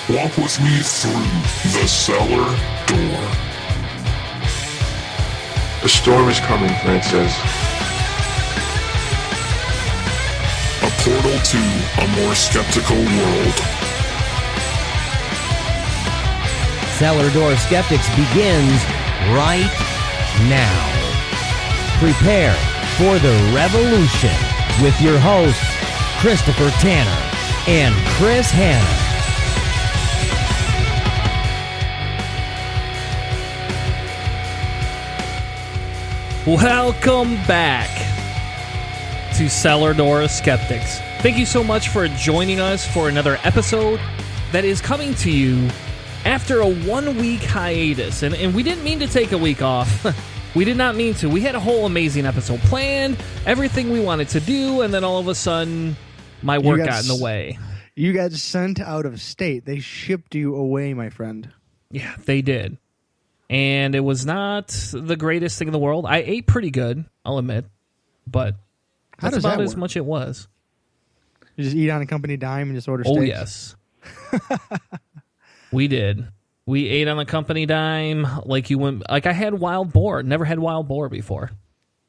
Walk with me through the cellar door. A storm is coming, Francis. A portal to a more skeptical world. Cellar Door Skeptics begins right now. Prepare for the revolution with your hosts, Christopher Tanner and Chris Hanna. Welcome back to Cellar Door Skeptics. Thank you so much for joining us for another episode that is coming to you after a 1-week hiatus. And we didn't mean to take a week off. We did not mean to. We had a whole amazing episode planned, everything we wanted to do, and then all of a sudden, my work got in the way. You got sent out of state. They shipped you away, my friend. Yeah, they did. And it was not the greatest thing in the world. I ate pretty good, I'll admit, but that's about as much it was. You just eat on a company dime and just order steaks? Oh, yes. We did. We ate on a company dime like you went. Like I had wild boar. Never had wild boar before.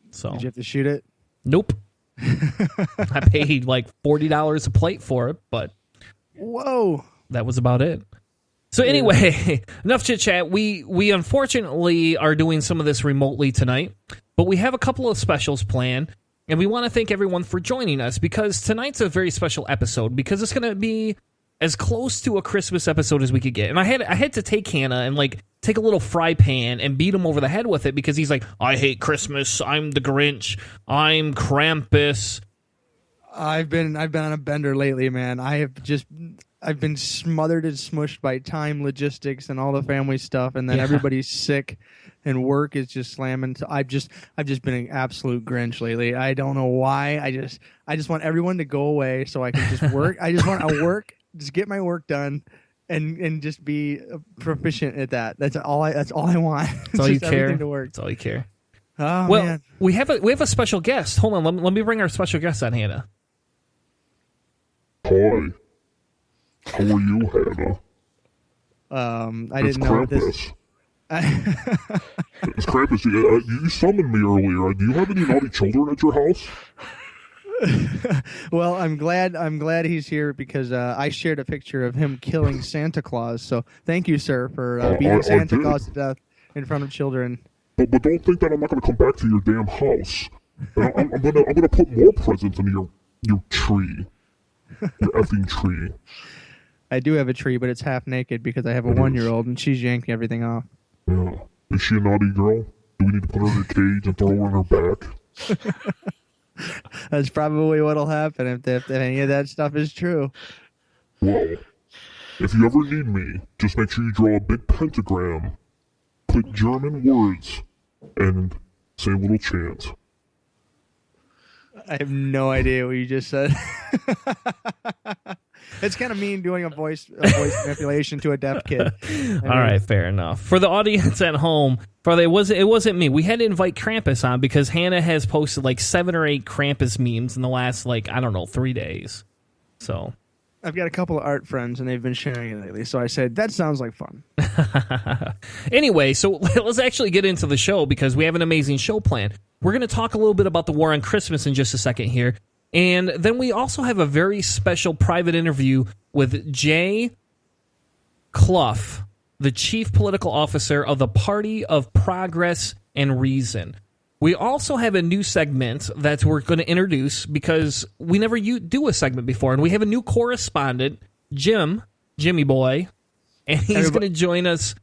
So did you have to shoot it? Nope. I paid like $40 a plate for it, but whoa, that was about it. So anyway, enough chit chat. We unfortunately are doing some of this remotely tonight, but we have a couple of specials planned, and we want to thank everyone for joining us because tonight's a very special episode because it's going to be as close to a Christmas episode as we could get. And I had to take Hannah and like take a little fry pan and beat him over the head with it because he's like, I hate Christmas. I'm the Grinch. I'm Krampus. I've been on a bender lately, man. I've been smothered and smushed by time, logistics, and all the family stuff, and then everybody's sick, and work is just slamming. So I've just been an absolute Grinch lately. I don't know why. I just want everyone to go away so I can just work. I just want to work, just get my work done, and just be proficient at that. That's all I want. That's all you care. Everything to work. That's all you care. Oh, well, man. we have a special guest. Hold on, let me bring our special guest on, Hannah. Hi. How are you, Hannah? I didn't know this. It's Krampus. You summoned me earlier. Do you have any naughty children at your house? Well, I'm glad he's here because I shared a picture of him killing Santa Claus. So thank you, sir, for beating Santa Claus to death in front of children. But don't think that I'm not going to come back to your damn house. I'm gonna put more presents in your tree, your effing tree. I do have a tree, but it's half naked because I have a 1-year-old and she's yanking everything off. Yeah. Is she a naughty girl? Do we need to put her in a cage and throw her on her back? That's probably what'll happen if any of that stuff is true. Well, if you ever need me, just make sure you draw a big pentagram, put German words, and say a little chant. I have no idea what you just said. It's kind of mean doing a voice manipulation to a deaf kid. All right, fair enough. For the audience at home, it wasn't me. We had to invite Krampus on because Hannah has posted like 7 or 8 Krampus memes in the last 3 days. So I've got a couple of art friends and they've been sharing it lately. So I said that sounds like fun. Anyway, so let's actually get into the show because we have an amazing show planned. We're going to talk a little bit about the war on Christmas in just a second here. And then we also have a very special private interview with Jay Clough, the chief political officer of the Party of Progress and Reason. We also have a new segment that we're going to introduce because we never do a segment before. And we have a new correspondent, Jimmy Boy, and he's going to join us.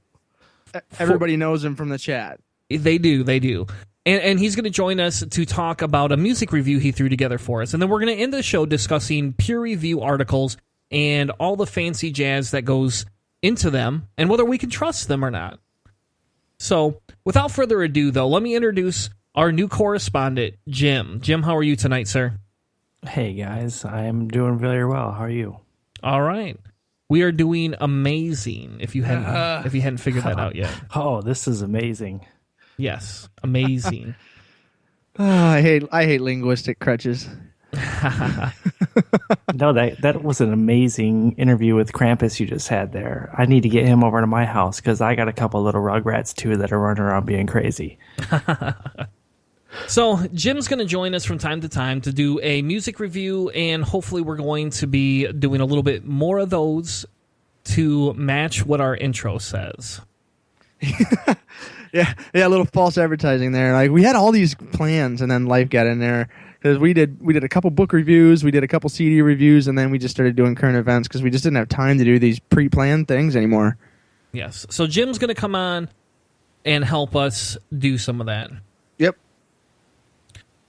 Everybody knows him from the chat. They do. And he's going to join us to talk about a music review he threw together for us. And then we're going to end the show discussing peer review articles and all the fancy jazz that goes into them and whether we can trust them or not. So without further ado, though, let me introduce our new correspondent, Jim. Jim, how are you tonight, sir? Hey, guys. I am doing very well. How are you? All right. We are doing amazing, if you hadn't figured that out yet. Oh, this is amazing. Yes, amazing. I hate linguistic crutches. No, that was an amazing interview with Krampus you just had there. I need to get him over to my house because I got a couple little rugrats too that are running around being crazy. So Jim's going to join us from time to time to do a music review, and hopefully we're going to be doing a little bit more of those to match what our intro says. Yeah, a little false advertising there. Like we had all these plans, and then life got in there because we did a couple book reviews, we did a couple CD reviews, and then we just started doing current events because we just didn't have time to do these pre-planned things anymore. Yes. So Jim's going to come on and help us do some of that. Yep.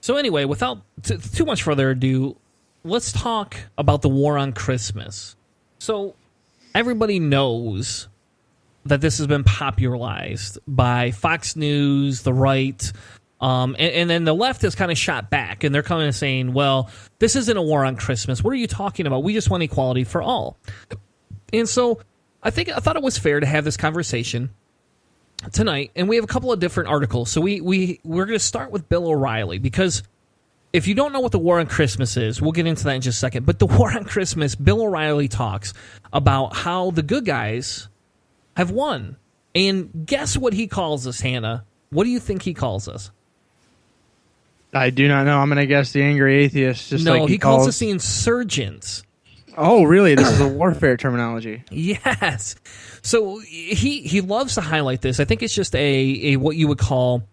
So anyway, without too much further ado, let's talk about the war on Christmas. So everybody knows that this has been popularized by Fox News, the right, and then the left has kind of shot back, and they're coming and saying, well, this isn't a war on Christmas. What are you talking about? We just want equality for all. And so I thought it was fair to have this conversation tonight, and we have a couple of different articles. So we're going to start with Bill O'Reilly, because if you don't know what the war on Christmas is, we'll get into that in just a second. But the war on Christmas, Bill O'Reilly talks about how the good guys have won. And guess what he calls us, Hannah? What do you think he calls us? I do not know. I'm going to guess the angry atheist. Just No, like he calls us the insurgents. Oh, really? This is a warfare terminology. Yes. So he loves to highlight this. I think it's just a what you would call,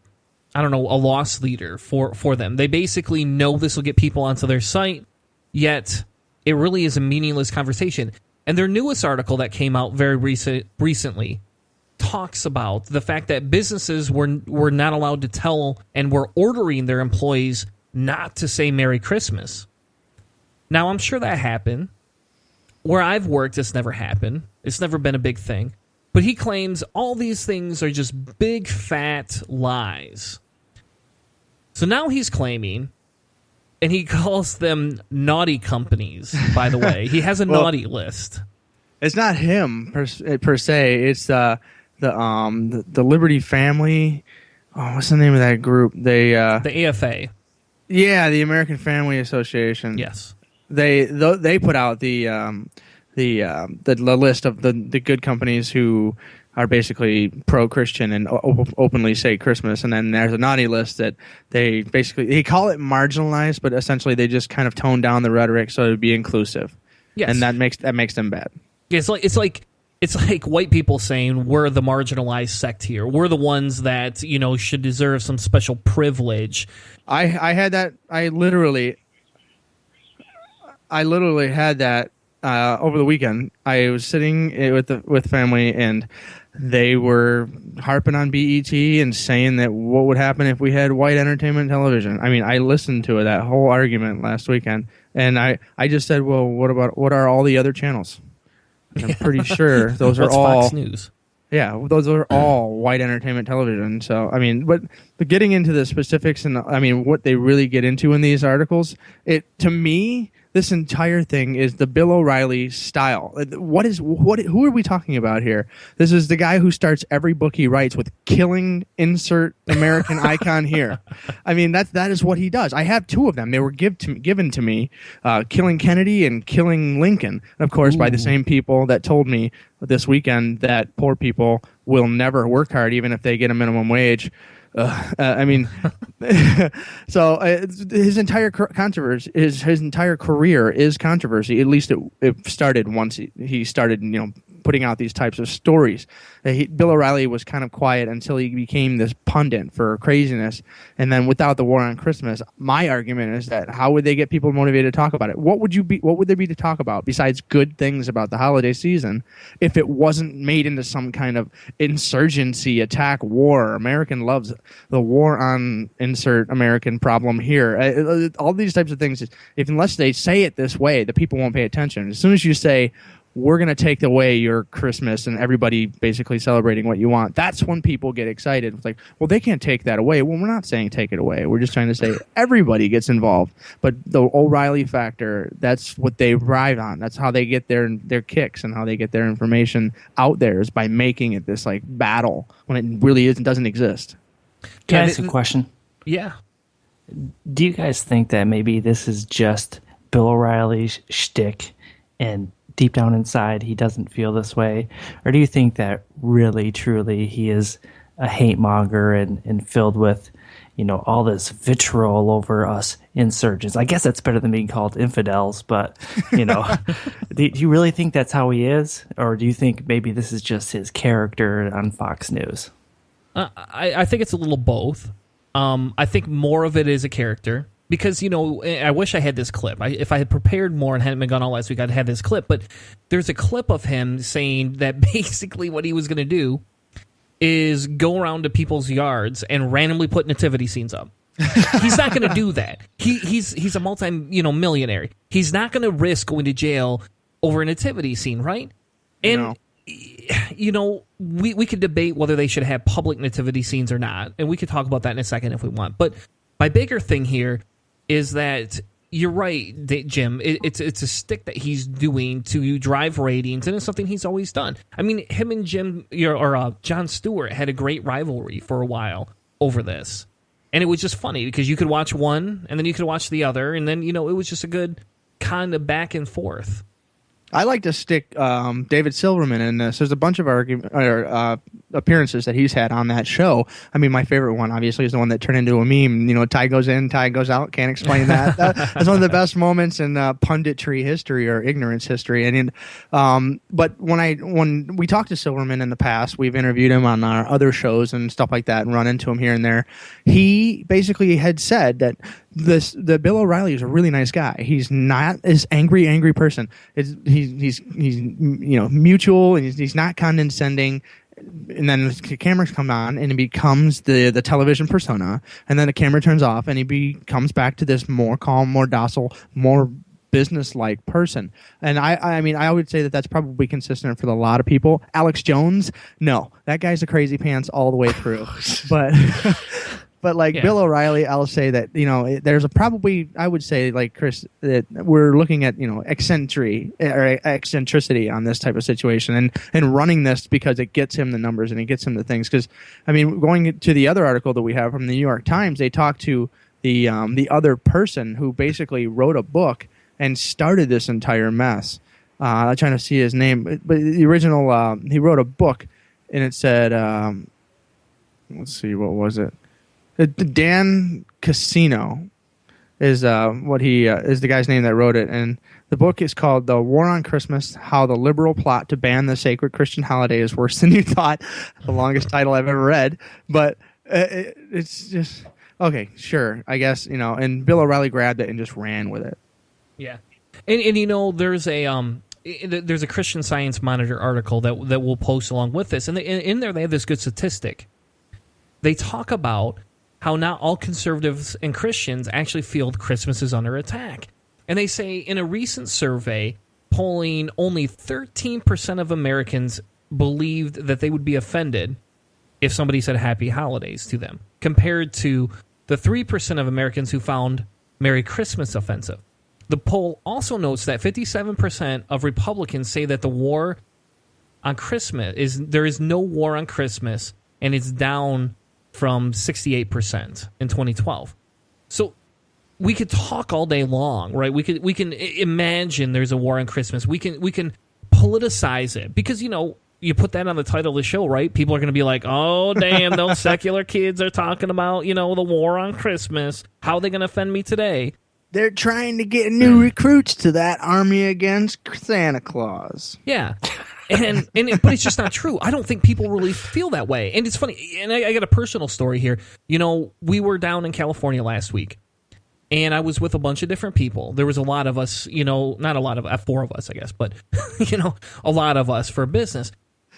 I don't know, a loss leader for them. They basically know this will get people onto their site, yet it really is a meaningless conversation. And their newest article that came out very recently talks about the fact that businesses were not allowed to tell and were ordering their employees not to say Merry Christmas. Now, I'm sure that happened. Where I've worked, it's never happened. It's never been a big thing. But he claims all these things are just big, fat lies. So now he's claiming, and he calls them naughty companies, by the way. He has a naughty list. It's not him per se. It's the Liberty Family. Oh, what's the name of that group? The AFA. Yeah, the American Family Association. Yes. They put out the list of the good companies who are basically pro-Christian and openly say Christmas, and then there's a naughty list that they call it marginalized, but essentially they just kind of tone down the rhetoric so it would be inclusive. Yes. And that makes them bad. It's like white people saying we're the marginalized sect here. We're the ones that should deserve some special privilege. I had that. I literally had that over the weekend. I was sitting with family, and they were harping on BET and saying that what would happen if we had white entertainment television. I mean, I listened to that whole argument last weekend, and I just said, well, what are all the other channels? And I'm pretty sure those are all Fox News. Yeah, those are all white entertainment television. So, I mean, but getting into the specifics and what they really get into in these articles, to me, this entire thing is the Bill O'Reilly style. Who are we talking about here? This is the guy who starts every book he writes with "killing insert American icon here." I mean, that is what he does. I have two of them. They were given to me, "Killing Kennedy" and "Killing Lincoln." And of course, by the same people that told me this weekend that poor people will never work hard even if they get a minimum wage. So his entire controversy, his entire career is controversy. At least it started once he started, putting out these types of stories. Bill O'Reilly was kind of quiet until he became this pundit for craziness. And then without the war on Christmas, my argument is that how would they get people motivated to talk about it? What would there be to talk about besides good things about the holiday season if it wasn't made into some kind of insurgency, attack, war? American loves the war on insert American problem here. All these types of things, unless they say it this way, the people won't pay attention. As soon as you say, we're going to take away your Christmas and everybody basically celebrating what you want, that's when people get excited. It's like, well, they can't take that away. Well, we're not saying take it away. We're just trying to say everybody gets involved. But the O'Reilly factor, that's what they ride on. That's how they get their kicks and how they get their information out there, is by making it this like battle when it really doesn't exist. Can I ask a question? Yeah. Do you guys think that maybe this is just Bill O'Reilly's shtick, and deep down inside he doesn't feel this way? Or do you think that really, truly he is a hate monger and filled with, all this vitriol over us insurgents? I guess that's better than being called infidels, but, do you really think that's how he is? Or do you think maybe this is just his character on Fox News? I think it's a little both. I think more of it is a character. Because, I wish I had this clip. If I had prepared more and hadn't been gone all last week, I'd had this clip. But there's a clip of him saying that basically what he was going to do is go around to people's yards and randomly put nativity scenes up. He's not going to do that. He's a millionaire. He's not going to risk going to jail over a nativity scene, right? And, we could debate whether they should have public nativity scenes or not. And we could talk about that in a second if we want. But my bigger thing here is that you're right, Jim. It's a stick that he's doing to drive ratings, and it's something he's always done. I mean, him and Jon Stewart had a great rivalry for a while over this, and it was just funny because you could watch one, and then you could watch the other, and then it was just a good kind of back and forth. I like to stick David Silverman in this. There's a bunch of appearances that he's had on that show. I mean, my favorite one, obviously, is the one that turned into a meme. Tie goes in, tie goes out. Can't explain that. That's one of the best moments in punditry history or ignorance history. But when we talked to Silverman in the past, we've interviewed him on our other shows and stuff like that and run into him here and there. He basically had said that the Bill O'Reilly is a really nice guy. He's not this angry person. He's mutual, and he's not condescending. And then the cameras come on, and he becomes the television persona. And then the camera turns off, and he comes back to this more calm, more docile, more business-like person. And I mean, I would say that that's probably consistent for a lot of people. Alex Jones, no, that guy's a crazy pants all the way through. But Bill O'Reilly, I'll say that, there's I would say, like Chris, that we're looking at, eccentricity on this type of situation and running this because it gets him the numbers and it gets him the things. Because, I mean, going to the other article that we have from the New York Times, they talked to the other person who basically wrote a book and started this entire mess. I'm trying to see his name. But the original, he wrote a book and it said, let's see, what was it? Dan Casino is what he is the guy's name that wrote it, and the book is called "The War on Christmas: How the Liberal Plot to Ban the Sacred Christian Holiday is Worse Than You Thought." The longest title I've ever read, but it's just okay. Sure, I guess And Bill O'Reilly grabbed it and just ran with it. Yeah, and there's a Christian Science Monitor article that we'll post along with this, and in there they have this good statistic. They talk about how not all conservatives and Christians actually feel Christmas is under attack. And they say in a recent survey, polling only 13% of Americans believed that they would be offended if somebody said happy holidays to them, compared to the 3% of Americans who found Merry Christmas offensive. The poll also notes that 57% of Republicans say that the war on Christmas there is no war on Christmas, and it's down from 68% in 2012. So we could talk all day long, right? We can imagine there's a war on Christmas. We can politicize it because you put that on the title of the show, right? People are going to be like, "Oh, damn, those secular kids are talking about the war on Christmas. How are they going to offend me today?" They're trying to get new recruits to that army against Santa Claus. Yeah. But it's just not true. I don't think people really feel that way. And it's funny, and I got a personal story here. We were down in California last week, and I was with a bunch of different people. There was a lot of us, not a lot of, 4 of us, I guess, but, a lot of us for business.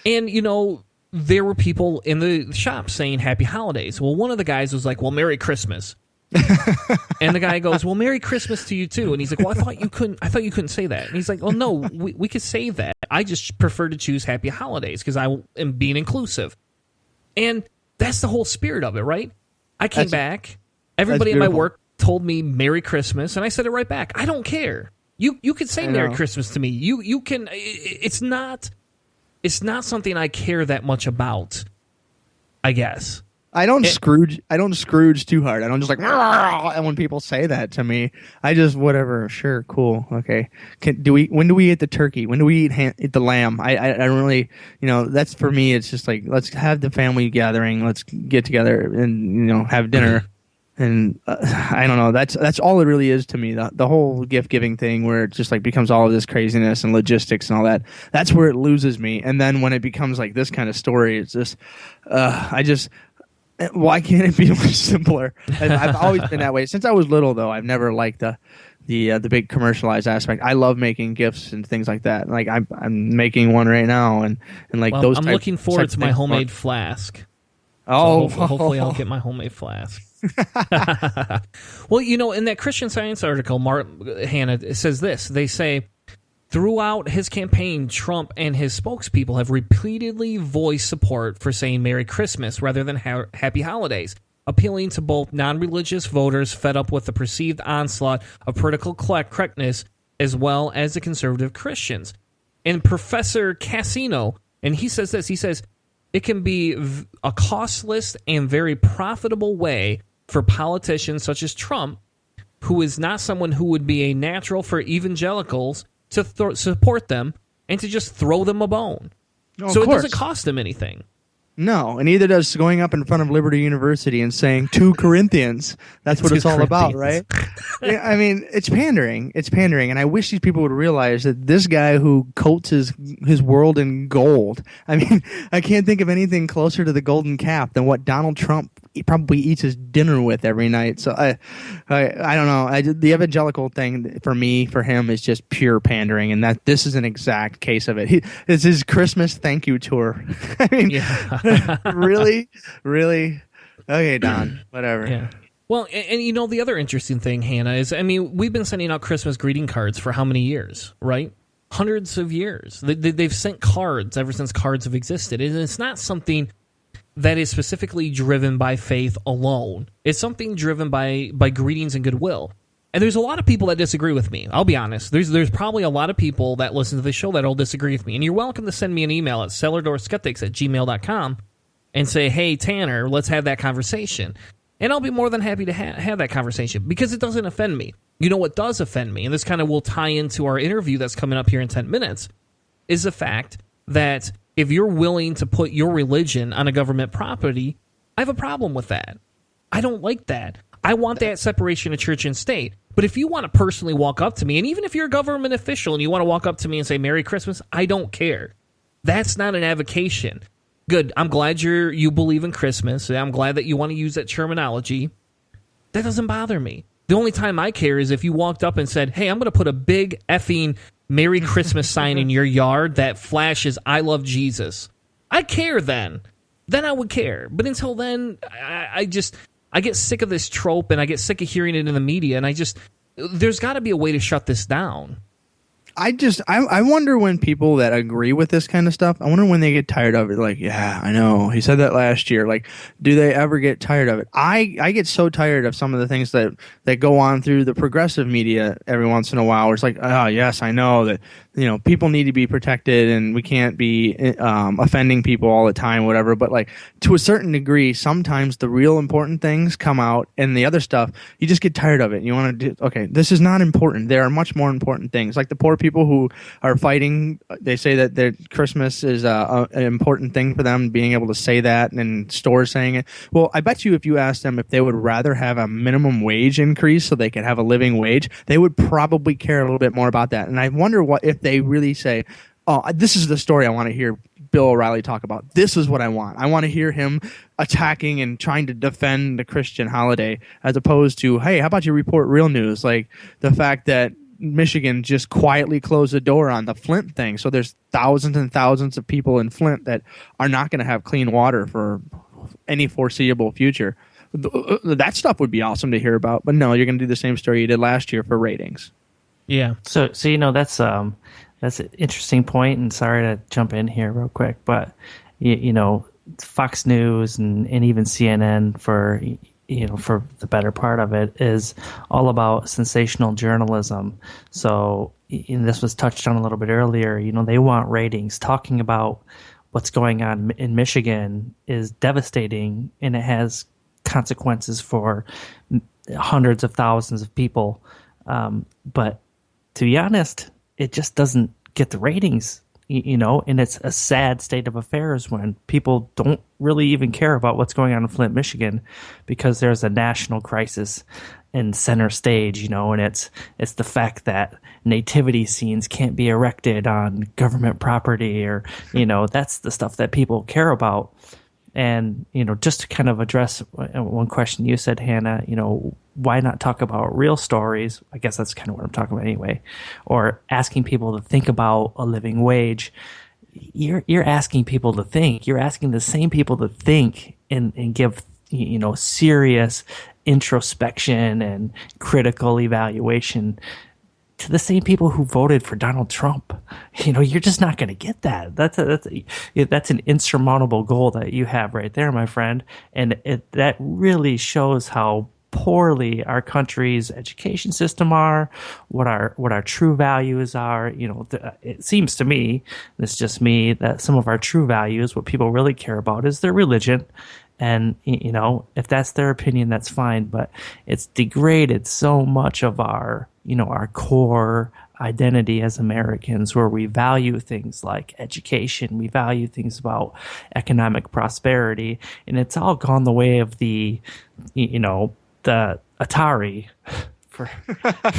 And, there were people in the shop saying happy holidays. Well, one of the guys was like, "Well, Merry Christmas." And the guy goes, "Well, Merry Christmas to you too." And he's like, "Well, I thought you couldn't say that." And he's like, "Oh no, we could say that. I just prefer to choose happy holidays because I am being inclusive." And that's the whole spirit of it, right? I came back. Everybody at my work told me Merry Christmas, and I said it right back. I don't care. You can say Merry Christmas to me. You can. It's not something I care that much about, I guess. I don't Scrooge too hard. I don't just like, and when people say that to me, I just, whatever, sure, cool, okay. When do we eat the turkey? When do we eat the lamb? I don't really, that's for me. It's just like, let's have the family gathering. Let's get together and, have dinner. And I don't know. That's all it really is to me. The whole gift giving thing, where it just like becomes all of this craziness and logistics and all that. That's where it loses me. And then when it becomes like this kind of story, it's just, why can't it be much simpler? And I've always been that way since I was little. Though I've never liked the big commercialized aspect. I love making gifts and things like that. Like I'm making one right now, and like those. I'm looking forward to my homemade flask. Oh, so hopefully I'll get my homemade flask. Well, in that Christian Science article, Hannah says this. They say, throughout his campaign, Trump and his spokespeople have repeatedly voiced support for saying Merry Christmas rather than Happy Holidays, appealing to both non-religious voters fed up with the perceived onslaught of political correctness as well as the conservative Christians. And Professor Cassino, and he says this, he says, it can be a costless and very profitable way for politicians such as Trump, who is not someone who would be a natural for evangelicals, to support them and to just throw them a bone. Oh, so it doesn't cost them anything. No, and neither does going up in front of Liberty University and saying 2 Corinthians. That's what it's all about, right? Yeah, I mean, it's pandering. It's pandering, and I wish these people would realize that this guy who coats his world in gold. I mean, I can't think of anything closer to the golden cap than what Donald Trump probably eats his dinner with every night. So I don't know. The evangelical thing for him is just pure pandering, and that this is an exact case of it. It's his Christmas thank you tour. I mean, yeah. Really? Okay, Don. Whatever. Yeah. Well, and the other interesting thing, Hannah, is, I mean, we've been sending out Christmas greeting cards for how many years, right? Hundreds of years. They've sent cards ever since cards have existed. And it's not something that is specifically driven by faith alone. It's something driven by greetings and goodwill. And there's a lot of people that disagree with me. I'll be honest. There's probably a lot of people that listen to the show that'll disagree with me. And you're welcome to send me an email at cellardoorskeptics@gmail.com and say, hey, Tanner, let's have that conversation. And I'll be more than happy to have that conversation because it doesn't offend me. You know what does offend me, and this kind of will tie into our interview that's coming up here in 10 minutes, is the fact that if you're willing to put your religion on a government property, I have a problem with that. I don't like that. I want that separation of church and state. But if you want to personally walk up to me, and even if you're a government official and you want to walk up to me and say Merry Christmas, I don't care. That's not an avocation. Good. I'm glad you believe in Christmas. I'm glad that you want to use that terminology. That doesn't bother me. The only time I care is if you walked up and said, hey, I'm going to put a big effing Merry Christmas sign in your yard that flashes I love Jesus. I care then. Then I would care. But until then, I get sick of this trope, and I get sick of hearing it in the media, and there's got to be a way to shut this down. I wonder when people that agree with this kind of stuff, I wonder when they get tired of it. Like, yeah, I know, he said that last year. Like, do they ever get tired of it? I get so tired of some of the things that go on through the progressive media every once in a while, where it's like, oh, yes, I know that, people need to be protected and we can't be offending people all the time, whatever. But like, to a certain degree, sometimes the real important things come out, and the other stuff, you just get tired of it. You want to do, okay, this is not important. There are much more important things. Like the poor people who are fighting, they say that their Christmas is an important thing for them, being able to say that, and stores saying it. Well, I bet you if you asked them if they would rather have a minimum wage increase so they could have a living wage, they would probably care a little bit more about that. And I wonder what if they really say, oh, this is the story I want to hear Bill O'Reilly talk about. This is what I want. I want to hear him attacking and trying to defend the Christian holiday, as opposed to, hey, how about you report real news? Like the fact that Michigan just quietly closed the door on the Flint thing. So there's thousands and thousands of people in Flint that are not going to have clean water for any foreseeable future. That stuff would be awesome to hear about. But no, you're going to do the same story you did last year for ratings. Yeah. So that's an interesting point, and sorry to jump in here real quick, but Fox News and even CNN for the better part of it is all about sensational journalism. So, and this was touched on a little bit earlier, they want ratings, talking about what's going on in Michigan is devastating, and it has consequences for hundreds of thousands of people. But to be honest, it just doesn't get the ratings, and it's a sad state of affairs when people don't really even care about what's going on in Flint, Michigan, because there's a national crisis in center stage, and it's the fact that nativity scenes can't be erected on government property, or, that's the stuff that people care about. And, just to kind of address one question you said, Hannah, why not talk about real stories? I guess that's kind of what I'm talking about anyway. Or asking people to think about a living wage. You're asking people to think. You're asking the same people to think and give, serious introspection and critical evaluation to the same people who voted for Donald Trump. You're just not going to get that. That's an insurmountable goal that you have right there, my friend. And that really shows how poorly our country's education system are, what our true values are. It seems to me, it's just me, that some of our true values, what people really care about, is their religion. And, if that's their opinion, that's fine. But it's degraded so much of our core identity as Americans, where we value things like education, we value things about economic prosperity, and it's all gone the way of the Atari. For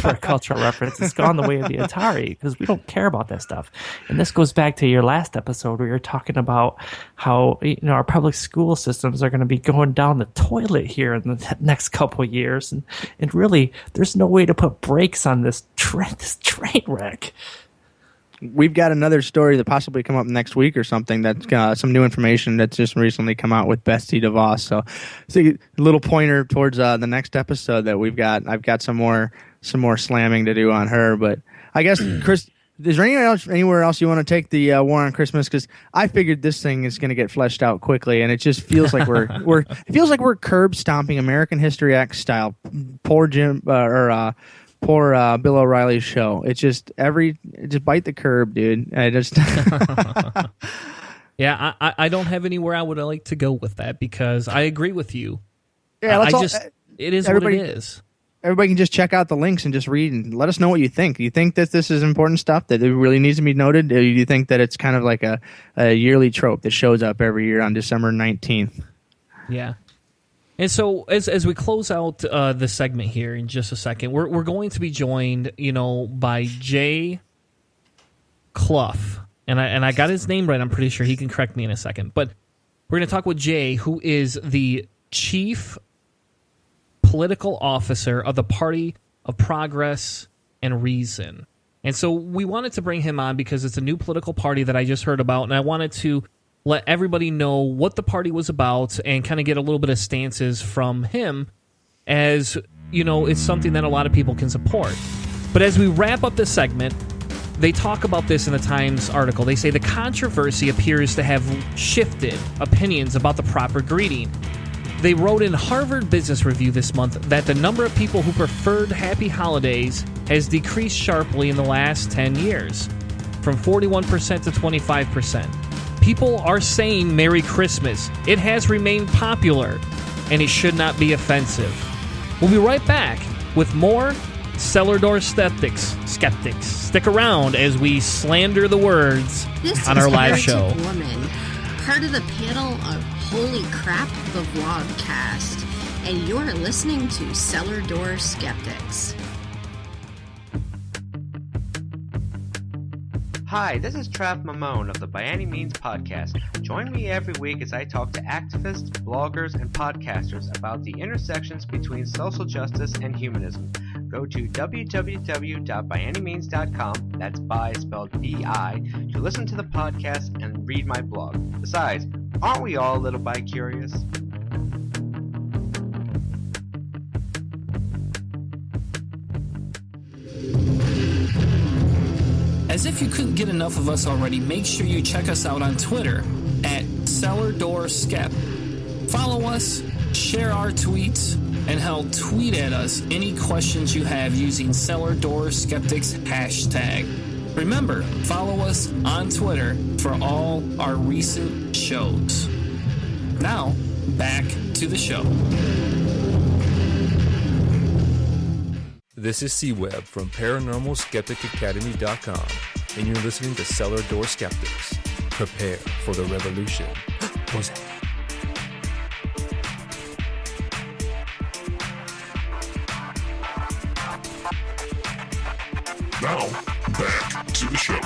a cultural reference, it's gone the way of the Atari, because we don't care about that stuff. And this goes back to your last episode where you're talking about how our public school systems are going to be going down the toilet here in the next couple of years, and really, there's no way to put brakes on this train wreck. We've got another story that possibly come up next week or something. That's some new information that's just recently come out with Betsy DeVos. So a little pointer towards the next episode that we've got. I've got some more slamming to do on her. But I guess, Chris, is there anywhere else you want to take the War on Christmas? Because I figured this thing is going to get fleshed out quickly, and it just feels like we're curb stomping American History X style. Poor Bill O'Reilly's show. It's just bite the curb, dude. Yeah, I don't have anywhere I would like to go with that, because I agree with you. Yeah, it is what it is. Everybody can just check out the links and just read and let us know what you think. Do you think that this is important stuff, that it really needs to be noted? Or do you think that it's kind of like a yearly trope that shows up every year on December 19th? Yeah. And so, as we close out the segment here in just a second, we're going to be joined, by Jay Clough, and I got his name right. I'm pretty sure he can correct me in a second. But we're going to talk with Jay, who is the chief political officer of the Party of Progress and Reason. And so we wanted to bring him on because it's a new political party that I just heard about, and I wanted to let everybody know what the party was about and kind of get a little bit of stances from him, as, it's something that a lot of people can support. But as we wrap up this segment, they talk about this in the Times article. They say the controversy appears to have shifted opinions about the proper greeting. They wrote in Harvard Business Review this month that the number of people who preferred Happy Holidays has decreased sharply in the last 10 years, from 41% to 25%. People are saying Merry Christmas. It has remained popular, and it should not be offensive. We'll be right back with more Cellar Door Skeptics. Stick around as we slander the words on our live show. Woman, part of the panel of Holy Crap, the Vlogcast, and you're listening to Cellar Door Skeptics. Hi, this is Trav Mamone of the By Any Means podcast. Join me every week as I talk to activists, bloggers, and podcasters about the intersections between social justice and humanism. Go to www.byanymeans.com, that's by spelled B-I, to listen to the podcast and read my blog. Besides, aren't we all a little bi-curious? As if you couldn't get enough of us already, make sure you check us out on Twitter at CellarDoorSkep. Follow us, share our tweets, and hell, tweet at us any questions you have using Cellar Door Skeptics hashtag. Remember, follow us on Twitter for all our recent shows. Now, back to the show. This is C-Web from ParanormalSkepticAcademy.com, and you're listening to Cellar Door Skeptics. Prepare for the revolution. What's that? Now, back to the show.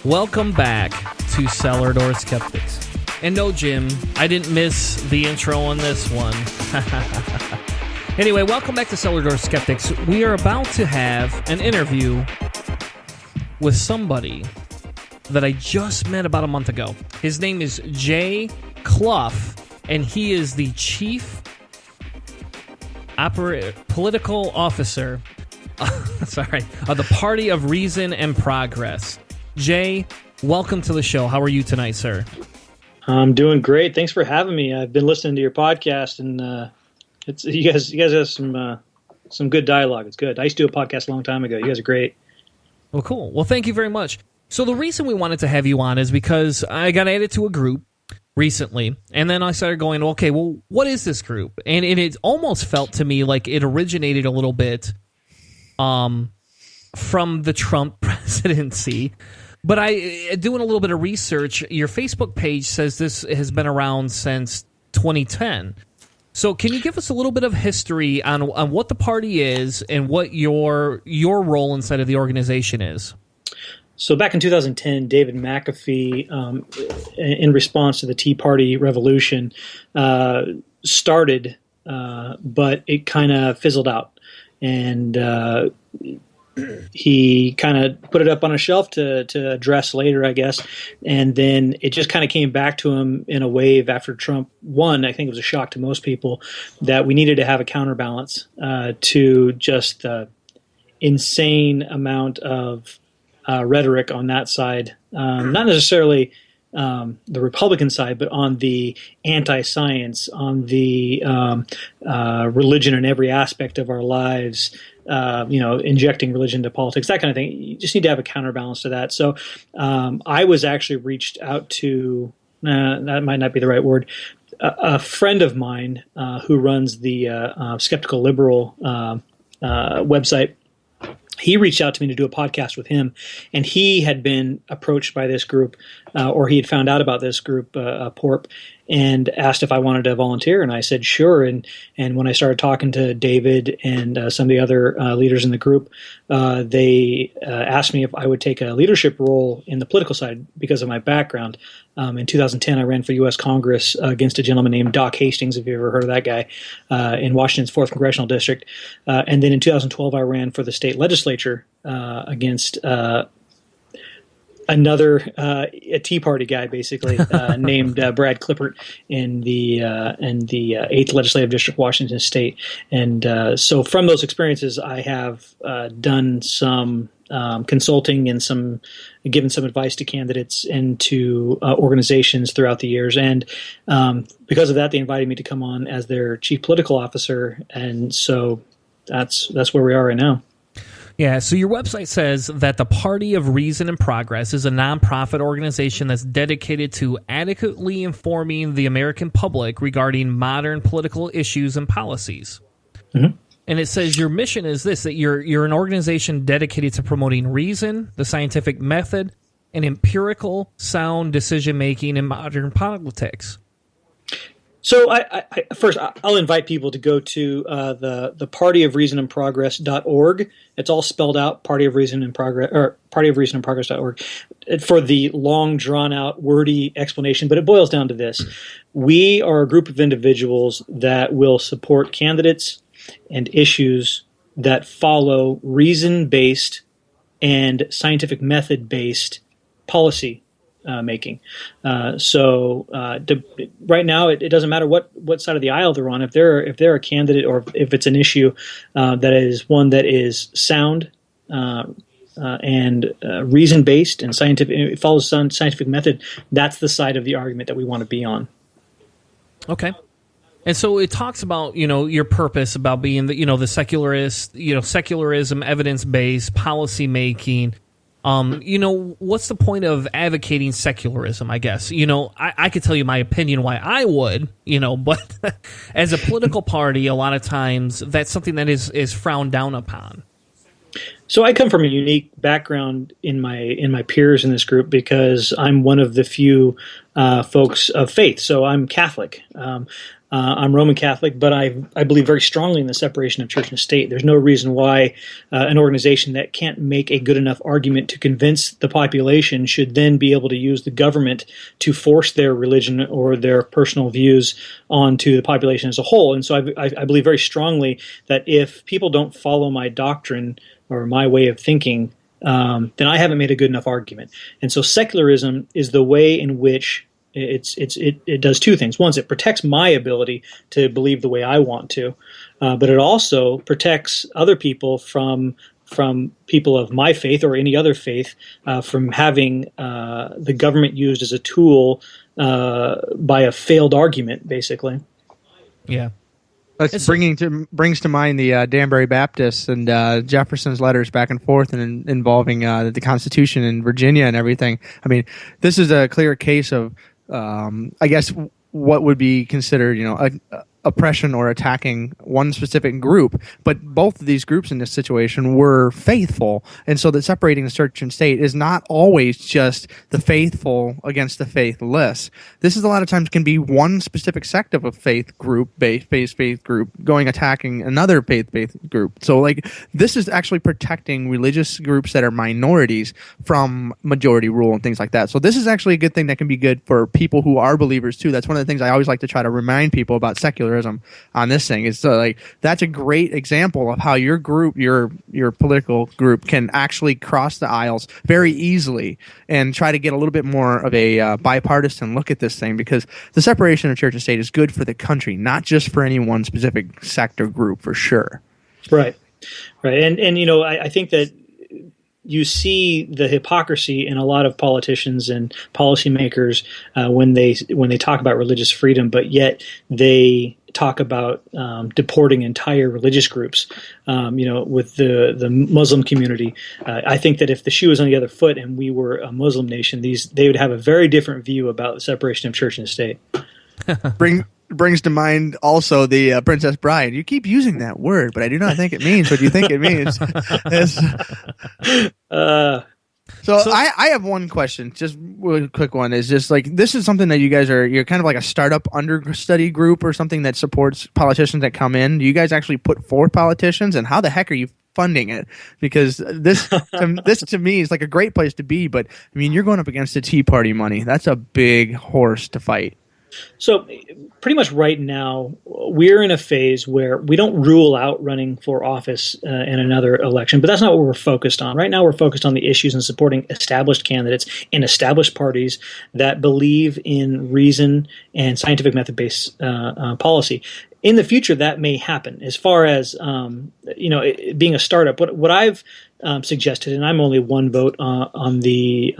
Welcome back to Cellar Door Skeptics. And no, Jim, I didn't miss the intro on this one. Anyway, welcome back to Cellar Door Skeptics. We are about to have an interview with somebody that I just met about a month ago. His name is Jay Clough, and he is the chief political officer of the Party of Reason and Progress. Jay, welcome to the show. How are you tonight, sir? I'm doing great. Thanks for having me. I've been listening to your podcast, and you guys have some good dialogue. It's good. I used to do a podcast a long time ago. You guys are great. Well, cool. Well, thank you very much. So the reason we wanted to have you on is because I got added to a group recently, and then I started going, okay, well, what is this group? And it almost felt to me like it originated a little bit from the Trump presidency. But doing a little bit of research, your Facebook page says this has been around since 2010. So can you give us a little bit of history on what the party is and what your role inside of the organization is? So back in 2010, David McAfee, in response to the Tea Party revolution, started, but it kind of fizzled out. And he kind of put it up on a shelf to address later, I guess. And then it just kind of came back to him in a wave after Trump won. I think it was a shock to most people that we needed to have a counterbalance to just the insane amount of rhetoric on that side. Not necessarily the Republican side, but on the anti-science, on the religion in every aspect of our lives, injecting religion into politics, that kind of thing. You just need to have a counterbalance to that. So I was actually reached out to, that might not be the right word, a friend of mine who runs the Skeptical Liberal website. He reached out to me to do a podcast with him, and he had been approached by this group, or he had found out about this group, porp, and asked if I wanted to volunteer, and I said sure. And when I started talking to David and some of the other leaders in the group, they asked me if I would take a leadership role in the political side because of my background. In 2010, I ran for U.S. Congress against a gentleman named Doc Hastings, if you've ever heard of that guy, in Washington's 4th Congressional District. And then in 2012, I ran for the state legislature against another a Tea Party guy, basically, named Brad Clippert in the 8th Legislative District, Washington State. And so from those experiences, I have done some consulting and given some advice to candidates and to organizations throughout the years. And because of that, they invited me to come on as their chief political officer. And so that's where we are right now. Yeah, so your website says that the Party of Reason and Progress is a nonprofit organization that's dedicated to adequately informing the American public regarding modern political issues and policies. Mm-hmm. And it says your mission is this, that you're an organization dedicated to promoting reason, the scientific method, and empirical sound decision-making in modern politics. So I first, I'll invite people to go to the partyofreasonandprogress.org. It's all spelled out, Party of Reason and Progress, or partyofreasonandprogress.org, for the long, drawn-out, wordy explanation. But it boils down to this. We are a group of individuals that will support candidates and issues that follow reason-based and scientific method-based policy making. So right now, it doesn't matter what side of the aisle they're on. If they're a candidate, or if it's an issue that is one that is sound and reason based and scientific, it follows scientific method, that's the side of the argument that we want to be on. Okay. And so it talks about, your purpose about being the secularist, secularism, evidence-based, policy making. What's the point of advocating secularism, I guess? I could tell you my opinion why I would, but as a political party, a lot of times that's something that is frowned down upon. So I come from a unique background in my peers in this group because I'm one of the few folks of faith. So I'm Catholic. I'm Roman Catholic, but I believe very strongly in the separation of church and state. There's no reason why an organization that can't make a good enough argument to convince the population should then be able to use the government to force their religion or their personal views onto the population as a whole. And so I believe very strongly that if people don't follow my doctrine or my way of thinking, then I haven't made a good enough argument. And so secularism is the way in which it does two things. One, it protects my ability to believe the way I want to, but it also protects other people from people of my faith or any other faith from having the government used as a tool by a failed argument, basically. Yeah. That's brings to mind the Danbury Baptists and Jefferson's letters back and forth and involving the Constitution in Virginia and everything. I mean, this is a clear case of I guess what would be considered, oppression or attacking one specific group, but both of these groups in this situation were faithful, and so that separating the church and state is not always just the faithful against the faithless. This is a lot of times can be one specific sect of a faith group going attacking another faith group. So like this is actually protecting religious groups that are minorities from majority rule and things like that. So this is actually a good thing that can be good for people who are believers too. That's one of the things I always like to try to remind people about secularism on this thing is like that's a great example of how your group, your political group, can actually cross the aisles very easily and try to get a little bit more of a bipartisan look at this thing, because the separation of church and state is good for the country, not just for any one specific sector group, for sure. Right. And I think that you see the hypocrisy in a lot of politicians and policymakers when they talk about religious freedom, but yet they talk about deporting entire religious groups. With the Muslim community, I think that if the shoe was on the other foot and we were a Muslim nation, they would have a very different view about the separation of church and state. Brings to mind also the Princess Bride. You keep using that word, but I do not think it means what you think it means. So I have one question, just a quick one. Is just like this is something that you're kind of like a startup understudy group or something that supports politicians that come in. Do you guys actually put forth politicians, and how the heck are you funding it? Because this to me is like a great place to be, but I mean you're going up against the Tea Party money. That's a big horse to fight. So pretty much right now, we're in a phase where we don't rule out running for office in another election, but that's not what we're focused on. Right now, we're focused on the issues and supporting established candidates in established parties that believe in reason and scientific method-based policy. In the future, that may happen. As far as being a startup, what I've suggested, and I'm only one vote on the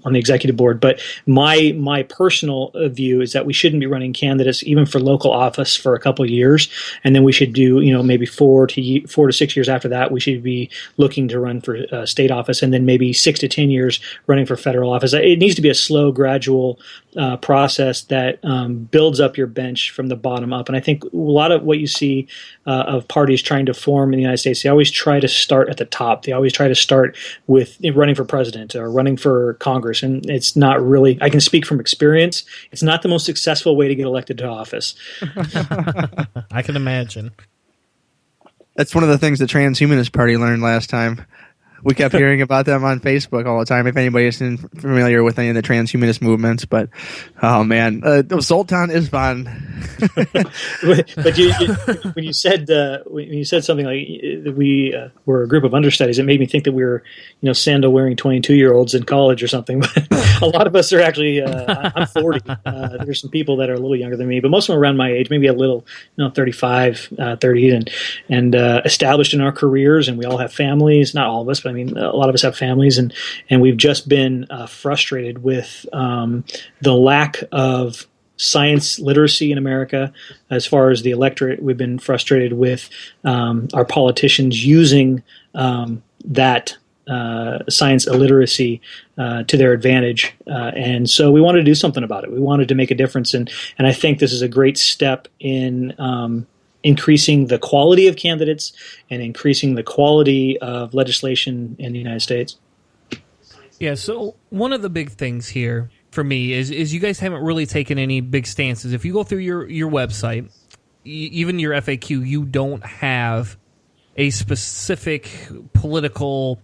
executive board, but my personal view is that we shouldn't be running candidates even for local office for a couple of years, and then we should do maybe 4 to 6 years after that we should be looking to run for state office, and then maybe 6 to 10 years running for federal office. It needs to be a slow, gradual process that builds up your bench from the bottom up, and I think a lot of what you see of parties trying to form in the United States, they always try to start at the top. They always try to start with running for president or running for Congress, and it's not really, I can speak from experience, it's not the most successful way to get elected to office. I can imagine. That's one of the things the Transhumanist Party learned last time. We kept hearing about them on Facebook all the time, if anybody is familiar with any of the transhumanist movements. But, oh, man, Zoltan is fun. But when you said something like we were a group of understudies, it made me think that we were, sandal-wearing 22-year-olds in college or something. But a lot of us are actually, I'm 40. There's some people that are a little younger than me, but most of them are around my age, maybe a little, 35, 30, and established in our careers, and we all have families. Not all of us, but I mean, a lot of us have families, and we've just been frustrated with the lack of science literacy in America. As far as the electorate, we've been frustrated with our politicians using that science illiteracy to their advantage, and so we wanted to do something about it. We wanted to make a difference, and I think this is a great step in increasing the quality of candidates and increasing the quality of legislation in the United States. Yeah, so one of the big things here for me is you guys haven't really taken any big stances. If you go through your website, even your FAQ, you don't have a specific political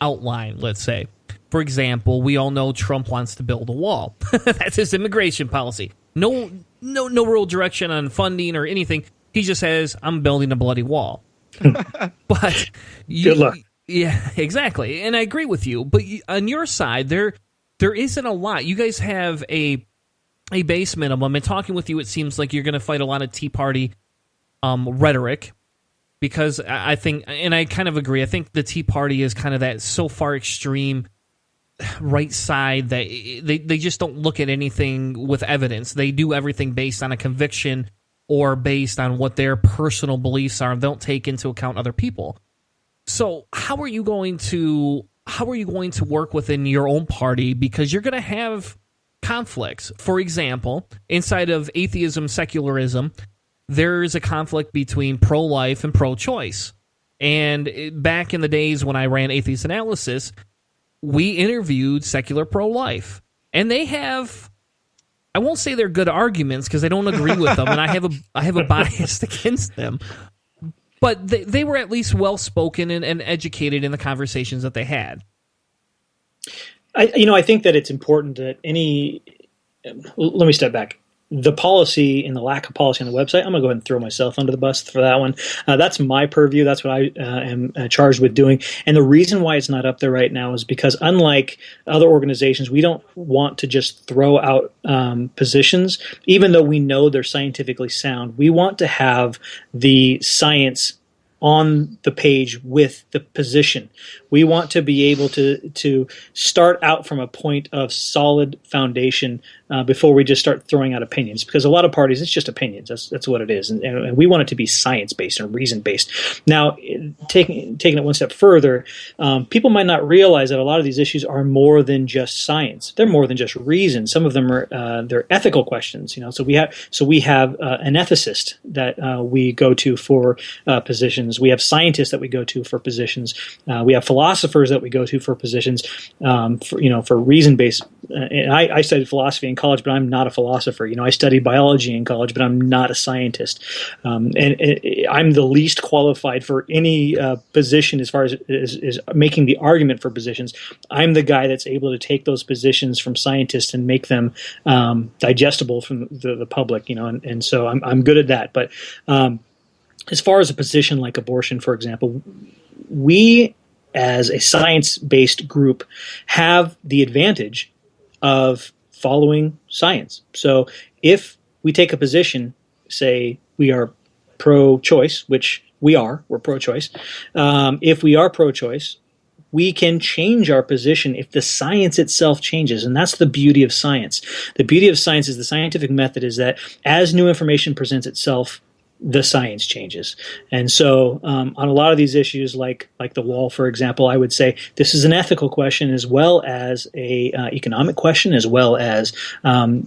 outline, let's say. For example, we all know Trump wants to build a wall. That's his immigration policy. No real direction on funding or anything. He just says, I'm building a bloody wall. But good luck. Yeah, exactly. And I agree with you. But on your side, there isn't a lot. You guys have a base minimum. And talking with you, it seems like you're going to fight a lot of Tea Party rhetoric. Because I think, and I kind of agree, I think the Tea Party is kind of that so far extreme right side that they just don't look at anything with evidence. They do everything based on a conviction or based on what their personal beliefs are. They don't take into account other people. So how are you going to work within your own party? Because you're going to have conflicts. For example, inside of atheism, secularism, there's a conflict between pro-life and pro-choice. And back in the days when I ran Atheist Analysis, we interviewed secular pro-life. And they have, I won't say they're good arguments because I don't agree with them, and I have a bias against them. But they were at least well-spoken and educated in the conversations that they had. I think that it's important that let me step back. The policy and the lack of policy on the website, I'm going to go ahead and throw myself under the bus for that one. That's my purview. That's what I am charged with doing. And the reason why it's not up there right now is because unlike other organizations, we don't want to just throw out positions, even though we know they're scientifically sound. We want to have the science on the page with the position. We want to be able to start out from a point of solid foundation before we just start throwing out opinions. Because a lot of parties, it's just opinions. That's what it is, and we want it to be science based and reason based. Now, taking it one step further, people might not realize that a lot of these issues are more than just science. They're more than just reason. Some of them are they're ethical questions. So we have an ethicist that we go to for positions. We have scientists that we go to for positions. We have philosophers that we go to for positions. For reason based. I studied philosophy in college, but I'm not a philosopher. I studied biology in college, but I'm not a scientist. And I'm the least qualified for any position as far as is making the argument for positions. I'm the guy that's able to take those positions from scientists and make them digestible from the public. And so I'm good at that. But as far as a position like abortion, for example, we as a science-based group have the advantage of following science. So if we take a position, say we are pro-choice, which we're pro-choice. If we are pro-choice, we can change our position if the science itself changes. And that's the beauty of science. The beauty of science is the scientific method is that as new information presents itself, the science changes. And so on a lot of these issues, like the wall, for example, I would say this is an ethical question as well as a economic question, as well as, I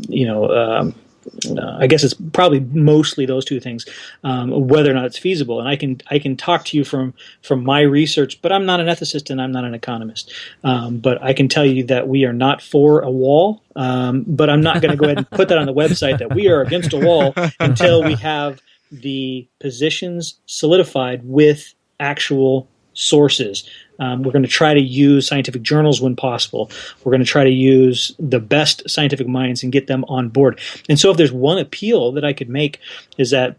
guess it's probably mostly those two things, whether or not it's feasible. And I can talk to you from my research, but I'm not an ethicist and I'm not an economist. But I can tell you that we are not for a wall, but I'm not going to go ahead and put that on the website that we are against a wall until we have the positions solidified with actual sources. We're going to try to use scientific journals when possible. We're going to try to use the best scientific minds and get them on board. And so if there's one appeal that I could make is that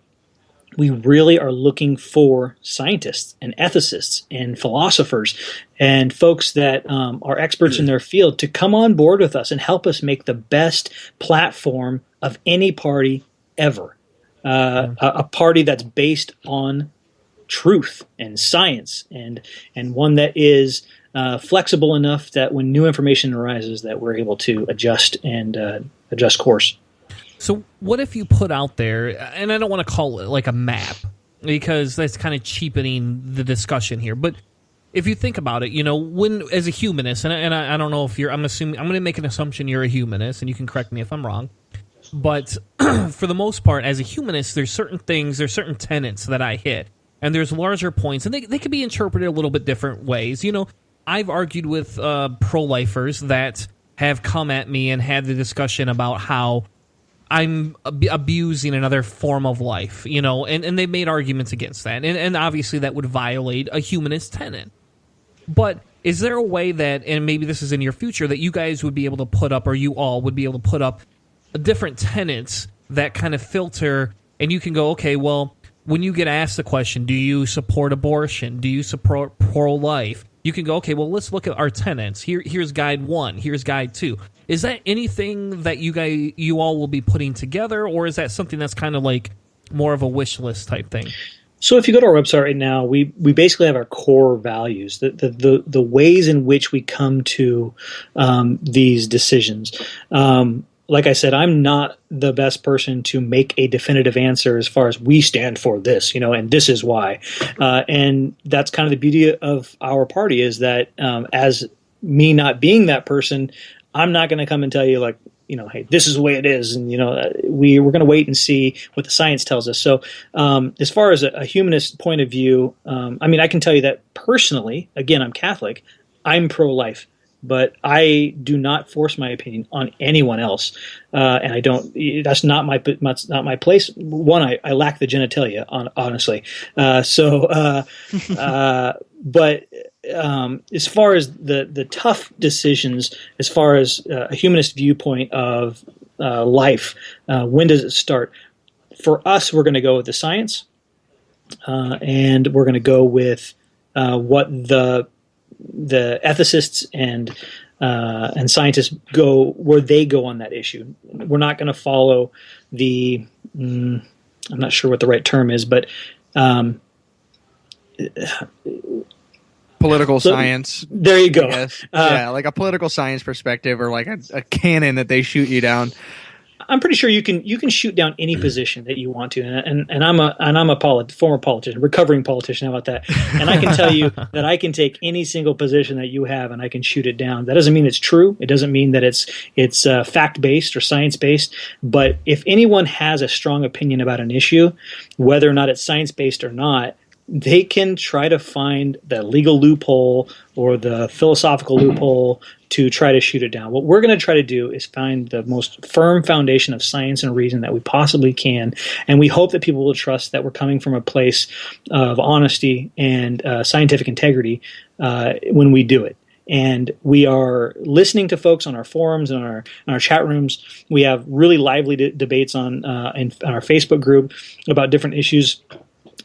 we really are looking for scientists and ethicists and philosophers and folks that are experts in their field to come on board with us and help us make the best platform of any party ever. A party that's based on truth and science and one that is flexible enough that when new information arises that we're able to adjust course. So what if you put out there, and I don't want to call it like a map, because that's kind of cheapening the discussion here, but if you think about it, when as a humanist, and I don't know if I'm going to make an assumption you're a humanist, and you can correct me if I'm wrong, but for the most part, as a humanist, there's certain tenets that I hit, and there's larger points, and they can be interpreted a little bit different ways. I've argued with pro-lifers that have come at me and had the discussion about how I'm abusing another form of life, and they made arguments against that, and obviously that would violate a humanist tenet. But is there a way that, and maybe this is in your future, that you guys would be able to put up, or you all would be able to put up different tenets that kind of filter, and you can go, okay, well, when you get asked the question, do you support abortion? Do you support pro-life? You can go, okay, well, let's look at our tenets. Here's guide 1. Here's guide 2. Is that anything that you all will be putting together, or is that something that's kind of like more of a wish list type thing? So if you go to our website right now, we basically have our core values, the ways in which we come to these decisions. Like I said, I'm not the best person to make a definitive answer as far as we stand for this, and this is why. And that's kind of the beauty of our party, is that as me not being that person, I'm not going to come and tell you like, hey, this is the way it is. And, we're going to wait and see what the science tells us. So as far as a humanist point of view, I can tell you that personally, again, I'm Catholic, I'm pro-life. But I do not force my opinion on anyone else, and I don't. That's not my place. One, I lack the genitalia, honestly. But as far as the tough decisions, as far as a humanist viewpoint of life, when does it start? For us, we're going to go with the science, and we're going to go with what the ethicists and scientists go where they go on that issue. We're not going to follow I'm not sure what the right term is, but political science. There you go. Like a political science perspective, or like a cannon that they shoot you down. I'm pretty sure you can shoot down any position that you want to, and I'm a former politician, recovering politician. How about that? And I can tell you that I can take any single position that you have and I can shoot it down. That doesn't mean it's true. It doesn't mean that it's fact based or science based. But if anyone has a strong opinion about an issue, whether or not it's science based or not, they can try to find the legal loophole or the philosophical loophole to try to shoot it down. What we're going to try to do is find the most firm foundation of science and reason that we possibly can, and we hope that people will trust that we're coming from a place of honesty and scientific integrity when we do it. And we are listening to folks on our forums and on our chat rooms. We have really lively debates on our Facebook group about different issues.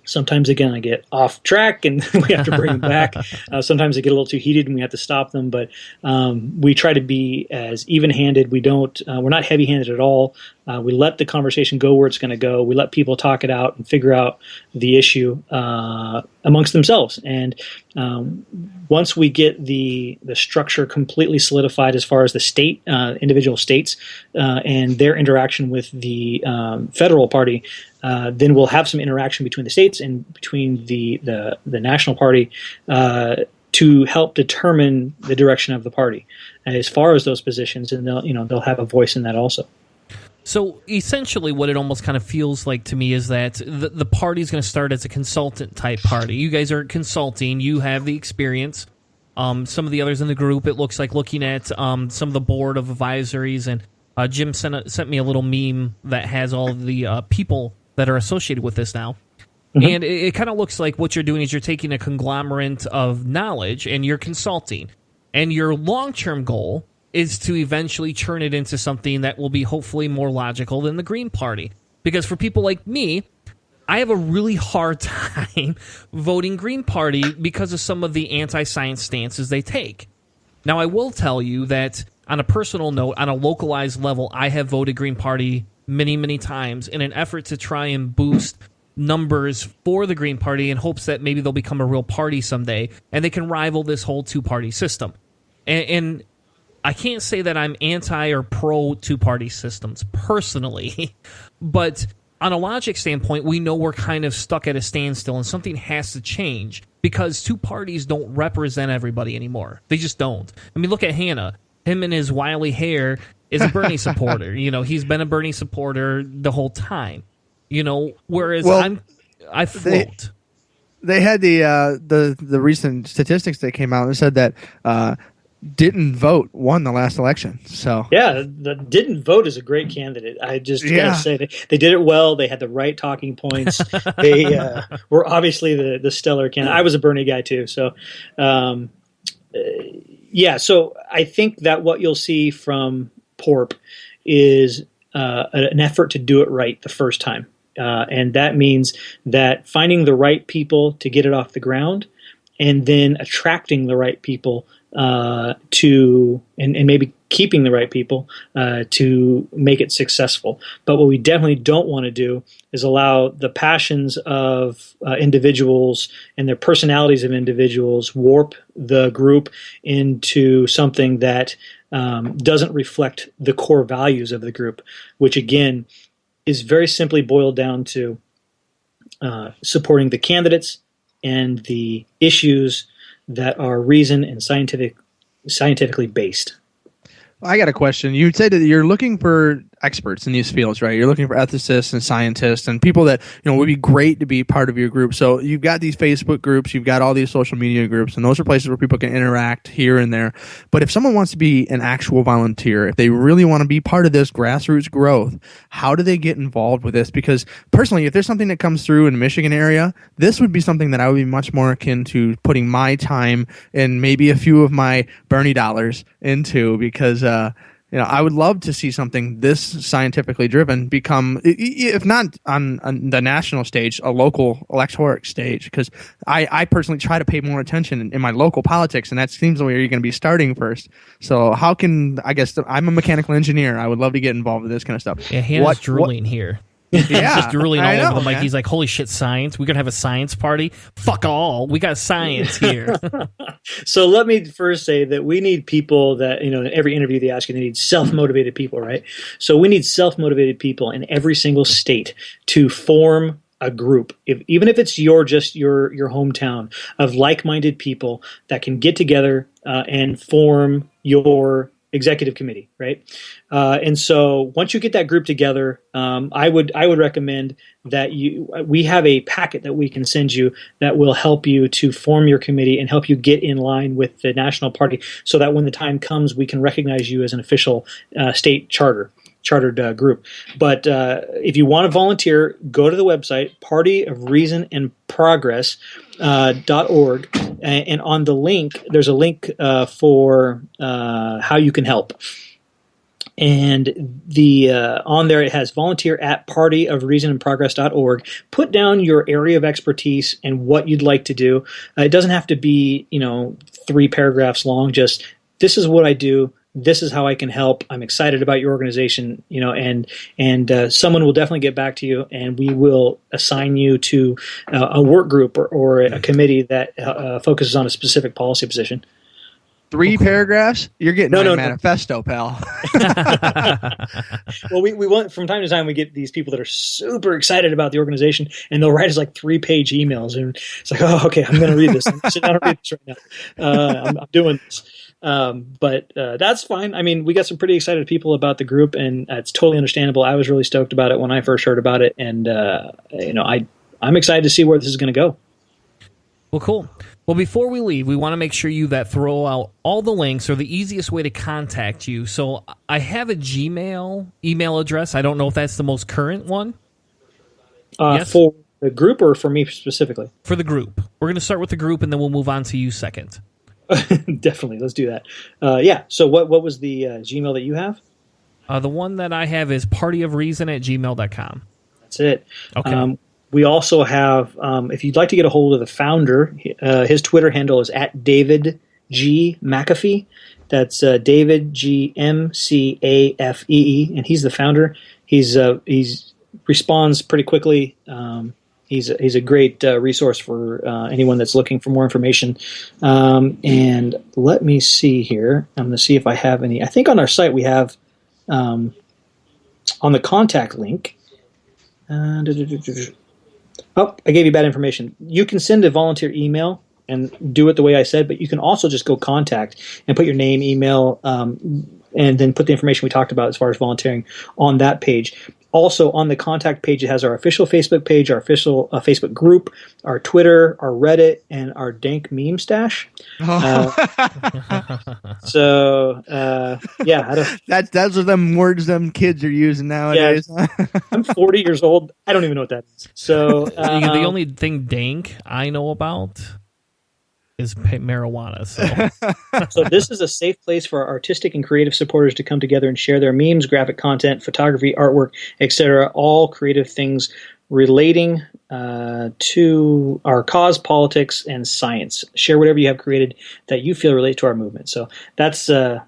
Sometimes, again, I get off track and we have to bring them back. Sometimes they get a little too heated and we have to stop them. But we try to be as even-handed. We're not heavy-handed at all. We let the conversation go where it's going to go. We let people talk it out and figure out the issue amongst themselves. And once we get the structure completely solidified as far as the state, individual states, and their interaction with the federal party, then we'll have some interaction between the states and between the national party to help determine the direction of the party as far as those positions, and they'll have a voice in that also. So essentially what it almost kind of feels like to me is that the party's going to start as a consultant type party. You guys are consulting. You have the experience. Some of the others in the group, it looks like, looking at some of the board of advisories, and Jim sent me a little meme that has all of the people that are associated with this now. Mm-hmm. And it kind of looks like what you're doing is you're taking a conglomerate of knowledge and you're consulting. And your long-term goal is to eventually turn it into something that will be hopefully more logical than the Green Party. Because for people like me, I have a really hard time voting Green Party because of some of the anti-science stances they take. Now, I will tell you that on a personal note, on a localized level, I have voted Green Party many, many times in an effort to try and boost numbers for the Green Party in hopes that maybe they'll become a real party someday and they can rival this whole two-party system. And I can't say that I'm anti or pro two-party systems personally, but on a logic standpoint, we know we're kind of stuck at a standstill and something has to change because two parties don't represent everybody anymore. They just don't. I mean, look at Hannah. Him and his wily hair is a Bernie supporter. He's been a Bernie supporter the whole time. Whereas I float. They had the recent statistics that came out and said that didn't vote won the last election. So yeah, the didn't vote is a great candidate. I just gotta say they did it well. They had the right talking points. They were obviously the stellar candidate. I was a Bernie guy too. So so I think that what you'll see from porp is an effort to do it right the first time. And that means that finding the right people to get it off the ground and then attracting the right people to maybe keeping the right people to make it successful. But what we definitely don't want to do is allow the passions of individuals and their personalities of individuals warp the group into something that doesn't reflect the core values of the group, which again is very simply boiled down to supporting the candidates and the issues that are reason and scientifically based. I got a question. You said that you're looking for experts in these fields, right? You're looking for ethicists and scientists and people that would be great to be part of your group. So you've got these Facebook groups, you've got all these social media groups, and those are places where people can interact here and there. But if someone wants to be an actual volunteer, if they really want to be part of this grassroots growth, how do they get involved with this? Because personally, if there's something that comes through in the Michigan area, this would be something that I would be much more akin to putting my time and maybe a few of my Bernie dollars into, because I would love to see something this scientifically driven become, if not on the national stage, a local electoral stage. Because I personally try to pay more attention in my local politics, and that seems where you're going to be starting first. So I'm a mechanical engineer. I would love to get involved with this kind of stuff. Yeah, Hannah's drooling here. Yeah, just drooling all over the mic. Man. He's like, holy shit, science? We're going to have a science party? Fuck all. We got science here. So let me first say that we need people that, in every interview they ask you, they need self-motivated people, right? So we need self-motivated people in every single state to form a group, even if it's your hometown, of like-minded people that can get together and form your executive committee, right? And so once you get that group together, I would recommend that we have a packet that we can send you that will help you to form your committee and help you get in line with the national party, so that when the time comes, we can recognize you as an official state chartered group. But if you want to volunteer, go to the website partyofreasonandprogress.org, and on the link there's a link for how you can help. And on there it has volunteer at partyofreasonandprogress.org. Put down your area of expertise and what you'd like to do. It doesn't have to be 3 paragraphs long. Just, this is what I do. This is how I can help. I'm excited about your organization, and someone will definitely get back to you, and we will assign you to a work group or a committee that focuses on a specific policy position. 3 paragraphs? You're getting my manifesto, pal. Well, we want, from time to time, we get these people that are super excited about the organization, and they'll write us like 3-page emails, and it's like, oh, okay, I'm going to read this. I'm sit down and read this right now. I'm doing this. But that's fine. I mean, we got some pretty excited people about the group, and it's totally understandable. I was really stoked about it when I first heard about it, and I'm excited to see where this is going to go. Well, cool. Well, before we leave, we want to make sure you that throw out all the links or the easiest way to contact you. So I have a Gmail email address. I don't know if that's the most current one. Yes? For the group or for me specifically? For the group. We're going to start with the group, and then we'll move on to you second. Definitely. Let's do that. Yeah. So what was the Gmail that you have? The one that I have is partyofreason@gmail.com. That's it. Okay. We also have, if you'd like to get a hold of the founder, his Twitter handle is @David G. McAfee. That's David G. MCAFEE, and he's the founder. He's responds pretty quickly. He's a great resource for anyone that's looking for more information. And let me see here. I'm going to see if I have any. I think on our site we have on the contact link. Oh, I gave you bad information. You can send a volunteer email and do it the way I said, but you can also just go contact and put your name, email, and then put the information we talked about as far as volunteering on that page. Also, on the contact page, it has our official Facebook page, our official Facebook group, our Twitter, our Reddit, and our dank meme stash. So, those are them words them kids are using nowadays. Yeah, I'm 40 years old. I don't even know what that is. So, the only thing dank I know about is marijuana. So this is a safe place for our artistic and creative supporters to come together and share their memes, graphic content, photography, artwork, etc., all creative things relating to our cause, politics, and science. Share whatever you have created that you feel relates to our movement. So that's the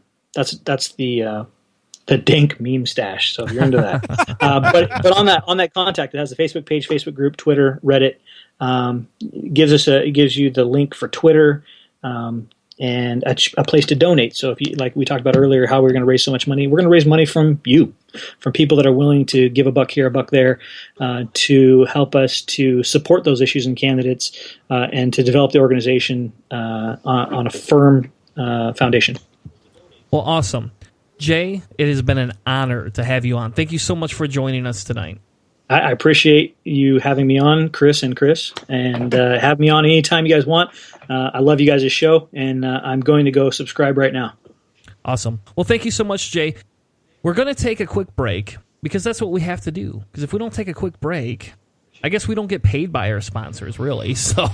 dank meme stash. So if you're into that, but on that contact, it has a Facebook page, Facebook group, Twitter, Reddit. It gives you the link for Twitter and a place to donate. So if you, like we talked about earlier, how we're going to raise so much money, we're going to raise money from you, from people that are willing to give a buck here, a buck there, to help us to support those issues and candidates, and to develop the organization on a firm foundation. Well, awesome. Jay, it has been an honor to have you on. Thank you so much for joining us tonight. I appreciate you having me on, Chris, and have me on anytime you guys want. I love you guys' show, and I'm going to go subscribe right now. Awesome. Well, thank you so much, Jay. We're going to take a quick break because that's what we have to do. Because if we don't take a quick break, I guess we don't get paid by our sponsors, really. So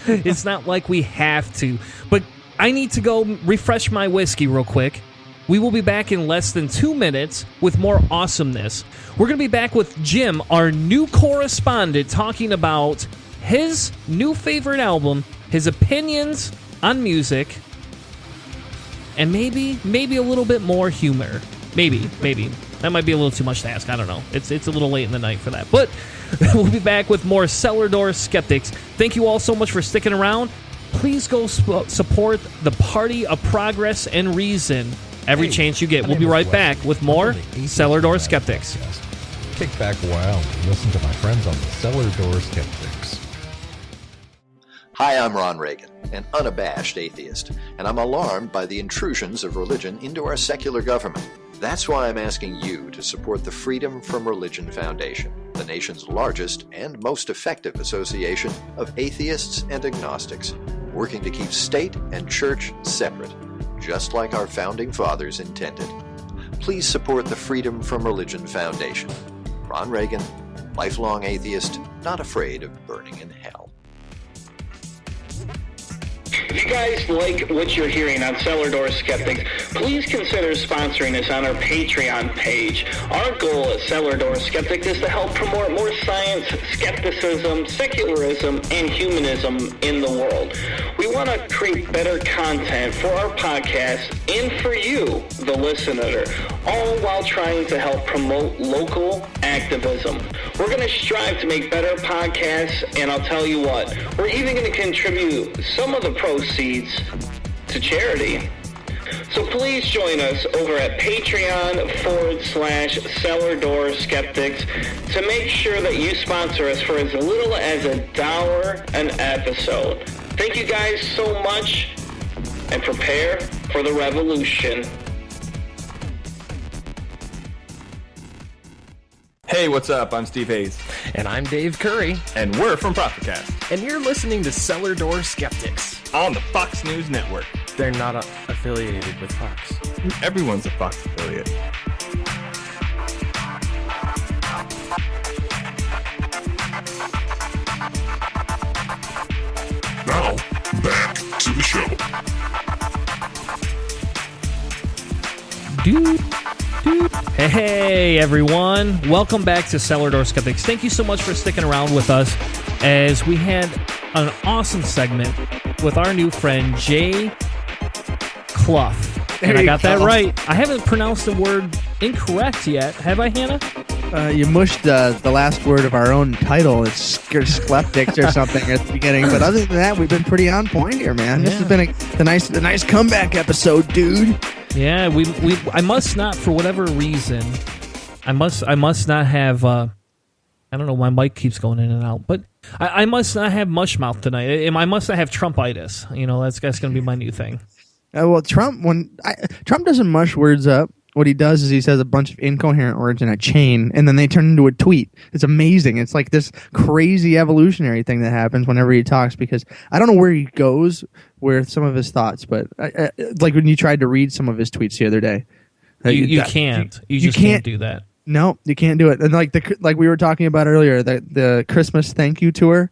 it's not like we have to. But I need to go refresh my whiskey real quick. We will be back in less than 2 minutes with more awesomeness. We're going to be back with Jim, our new correspondent, talking about his new favorite album, his opinions on music, and maybe a little bit more humor. Maybe. That might be a little too much to ask. I don't know. It's a little late in the night for that. But we'll be back with more Cellar Door Skeptics. Thank you all so much for sticking around. Please go support the Party of Progress and Reason every chance you get. We'll be right back with more Cellar Door Skeptics. Kick back a while and listen to my friends on the Cellar Door Skeptics. Hi, I'm Ron Reagan, an unabashed atheist, and I'm alarmed by the intrusions of religion into our secular government. That's why I'm asking you to support the Freedom from Religion Foundation, the nation's largest and most effective association of atheists and agnostics, working to keep state and church separate, just like our founding fathers intended. Please support the Freedom from Religion Foundation. Ron Reagan, lifelong atheist, not afraid of burning in hell. If you guys like what you're hearing on Cellar Door Skeptics, please consider sponsoring us on our Patreon page. Our goal at Cellar Door Skeptics is to help promote more science, skepticism, secularism, and humanism in the world. We want to create better content for our podcast and for you, the listener, all while trying to help promote local activism. We're going to strive to make better podcasts, and I'll tell you what, we're even going to contribute some of the proceeds to charity. So please join us over at Patreon.com/Cellar Door Skeptics to make sure that you sponsor us for as little as $1 an episode. Thank you guys so much, and prepare for the revolution. Hey, what's up? I'm Steve Hayes. And I'm Dave Curry. And we're from Prophetcast. And you're listening to Cellar Door Skeptics on the Fox News Network. They're not affiliated with Fox. Everyone's a Fox affiliate. Now, back to the show. Hey everyone, welcome back to Cellar Door Skeptics. Thank you so much for sticking around with us as we had an awesome segment with our new friend Jay Clough. And I got that right. I haven't pronounced the word incorrect yet. Have I, Hannah? You mushed the last word of our own title. It's skeptics or something at the beginning. But other than that, we've been pretty on point here, man. This has been a nice comeback episode, dude. Yeah, I must not, for whatever reason, I must not have. I don't know. My mic keeps going in and out, but I must not have mush mouth tonight. I must not have Trumpitis. That's going to be my new thing. Well, Trump doesn't mush words up. What he does is he says a bunch of incoherent words in a chain, and then they turn into a tweet. It's amazing. It's like this crazy evolutionary thing that happens whenever he talks, because I don't know where he goes with some of his thoughts, but like when you tried to read some of his tweets the other day. You can't. You just can't do that. No, you can't do it. And like we were talking about earlier, the Christmas thank you tour.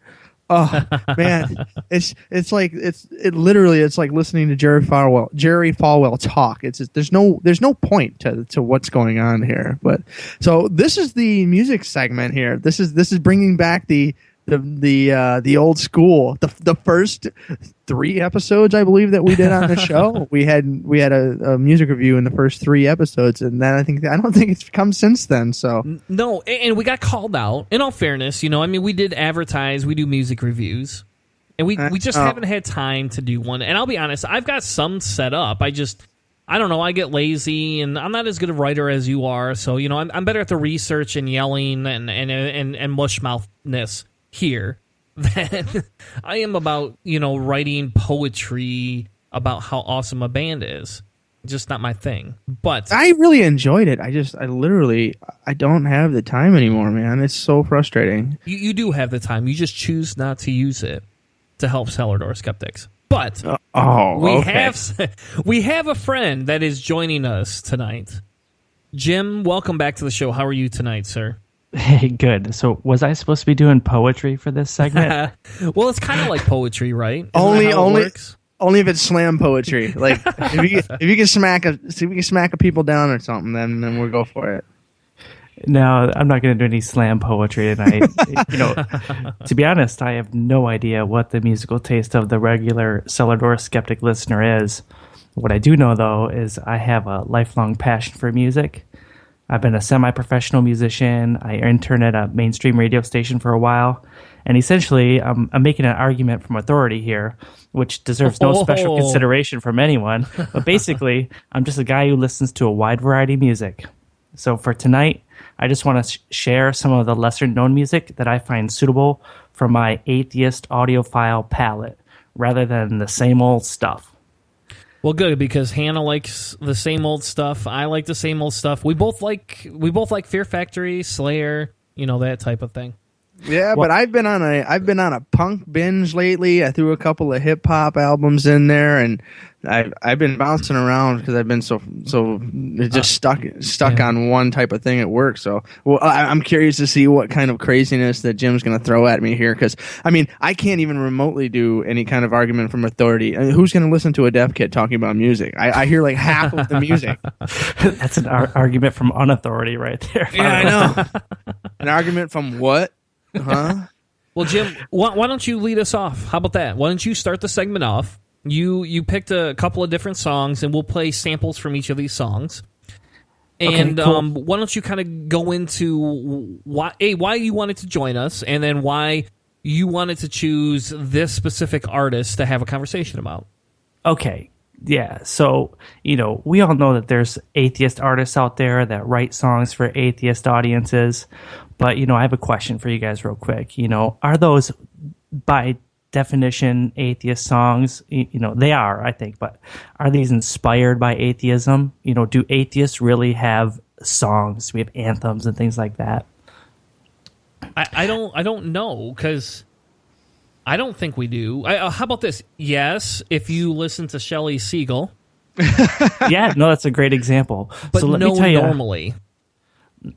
Oh man, it's like listening to Jerry Falwell talk. It's just, there's no point to what's going on here. But so this is the music segment here. This is bringing back the old school. The first 3 episodes, I believe, that we did on the show, we had a music review in the first 3 episodes, and then I don't think it's come since then. So no, and we got called out. In all fairness, we did advertise, we do music reviews, and we just haven't had time to do one. And I'll be honest, I've got some set up. I don't know. I get lazy, and I'm not as good a writer as you are. So I'm better at the research and yelling and mush mouthness here than I am about writing poetry about how awesome a band is. Just not my thing. But I really enjoyed it. I don't have the time anymore, man. It's so frustrating. You do have the time. You just choose not to use it to help Cellar Door Skeptics. But we have a friend that is joining us tonight. Jim, welcome back to the show. How are you tonight, sir? Hey, good. So was I supposed to be doing poetry for this segment? Well, it's kind of like poetry, right? Only if it's slam poetry. Like if you can smack a people down or something, then we'll go for it. No, I'm not going to do any slam poetry tonight. To be honest, I have no idea what the musical taste of the regular Cellar Door Skeptic listener is. What I do know, though, is I have a lifelong passion for music. I've been a semi-professional musician. I interned at a mainstream radio station for a while. And essentially, I'm making an argument from authority here, which deserves no special consideration from anyone. But basically, I'm just a guy who listens to a wide variety of music. So for tonight, I just want to share some of the lesser-known music that I find suitable for my atheist audiophile palette, rather than the same old stuff. Well, good, because Hannah likes the same old stuff. I like the same old stuff. We both like Fear Factory, Slayer, that type of thing. Yeah, but I've been on a punk binge lately. I threw a couple of hip hop albums in there, and I've been bouncing around because I've been so just stuck on one type of thing at work. So, I'm curious to see what kind of craziness that Jim's going to throw at me here, because I can't even remotely do any kind of argument from authority. Who's going to listen to a deaf kid talking about music? I hear like half of the music. That's an argument from unauthority right there. Yeah, I know. An argument from what? Huh? Well, Jim, why don't you lead us off? How about that? Why don't you start the segment off? You picked a couple of different songs, and we'll play samples from each of these songs. And okay, cool. Why don't you kind of go into why you wanted to join us, and then why you wanted to choose this specific artist to have a conversation about. Okay. Yeah, so, we all know that there's atheist artists out there that write songs for atheist audiences, but, I have a question for you guys real quick. Are those, by definition, atheist songs? They are, I think, but are these inspired by atheism? Do atheists really have songs? We have anthems and things like that. I don't know, because I don't think we do. How about this? Yes, if you listen to Shelley Siegel. Yeah, no, that's a great example. But so let no, me tell you, normally.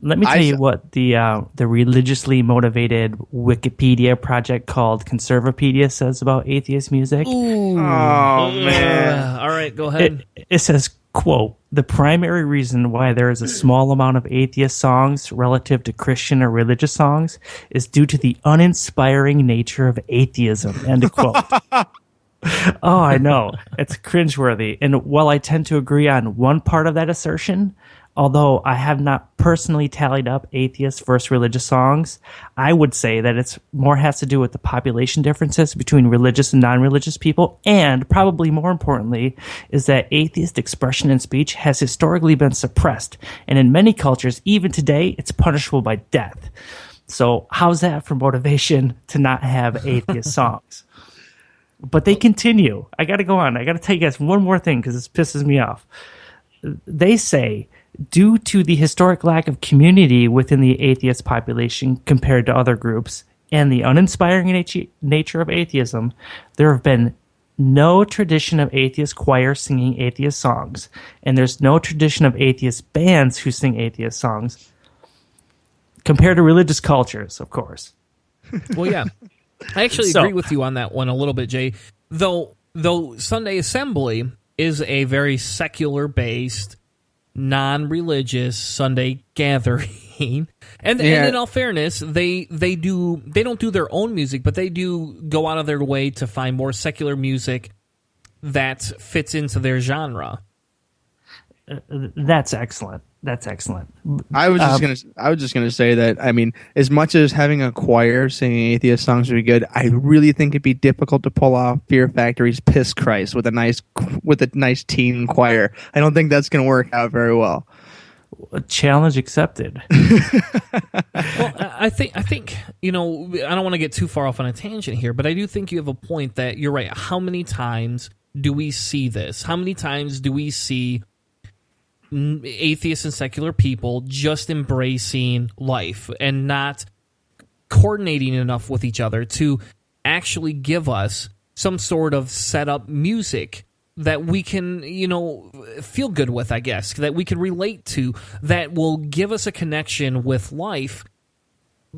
Let me tell you what the religiously motivated Wikipedia project called Conservapedia says about atheist music. Ooh. Oh, man. All right, go ahead. It says, quote, "The primary reason why there is a small amount of atheist songs relative to Christian or religious songs is due to the uninspiring nature of atheism," end of quote. Oh, I know. It's cringeworthy. And while I tend to agree on one part of that assertion, although I have not personally tallied up atheist versus religious songs, I would say that it's more has to do with the population differences between religious and non-religious people, and probably more importantly is that atheist expression and speech has historically been suppressed, and in many cultures, even today, it's punishable by death. So how's that for motivation to not have atheist songs? But they continue. I got to go on. I got to tell you guys one more thing because this pisses me off. They say, due to the historic lack of community within the atheist population compared to other groups and the uninspiring nature of atheism, there have been no tradition of atheist choirs singing atheist songs, and there's no tradition of atheist bands who sing atheist songs compared to religious cultures, of course. Well, yeah. I actually agree with you on that one a little bit, Jay. Though Sunday Assembly is a very secular-based, non-religious Sunday gathering, and in all fairness, they don't do their own music, but they do go out of their way to find more secular music that fits into their genre. That's excellent. That's excellent. I was just gonna say that, I mean, as much as having a choir singing atheist songs would be good, I really think it'd be difficult to pull off Fear Factory's "Piss Christ" with a nice teen choir. I don't think that's gonna work out very well. Challenge accepted. Well, I think I don't want to get too far off on a tangent here, but I do think you have a point that you're right. How many times do we see this? How many times do we see atheists and secular people just embracing life and not coordinating enough with each other to actually give us some sort of setup music that we can, feel good with, I guess, that we can relate to, that will give us a connection with life?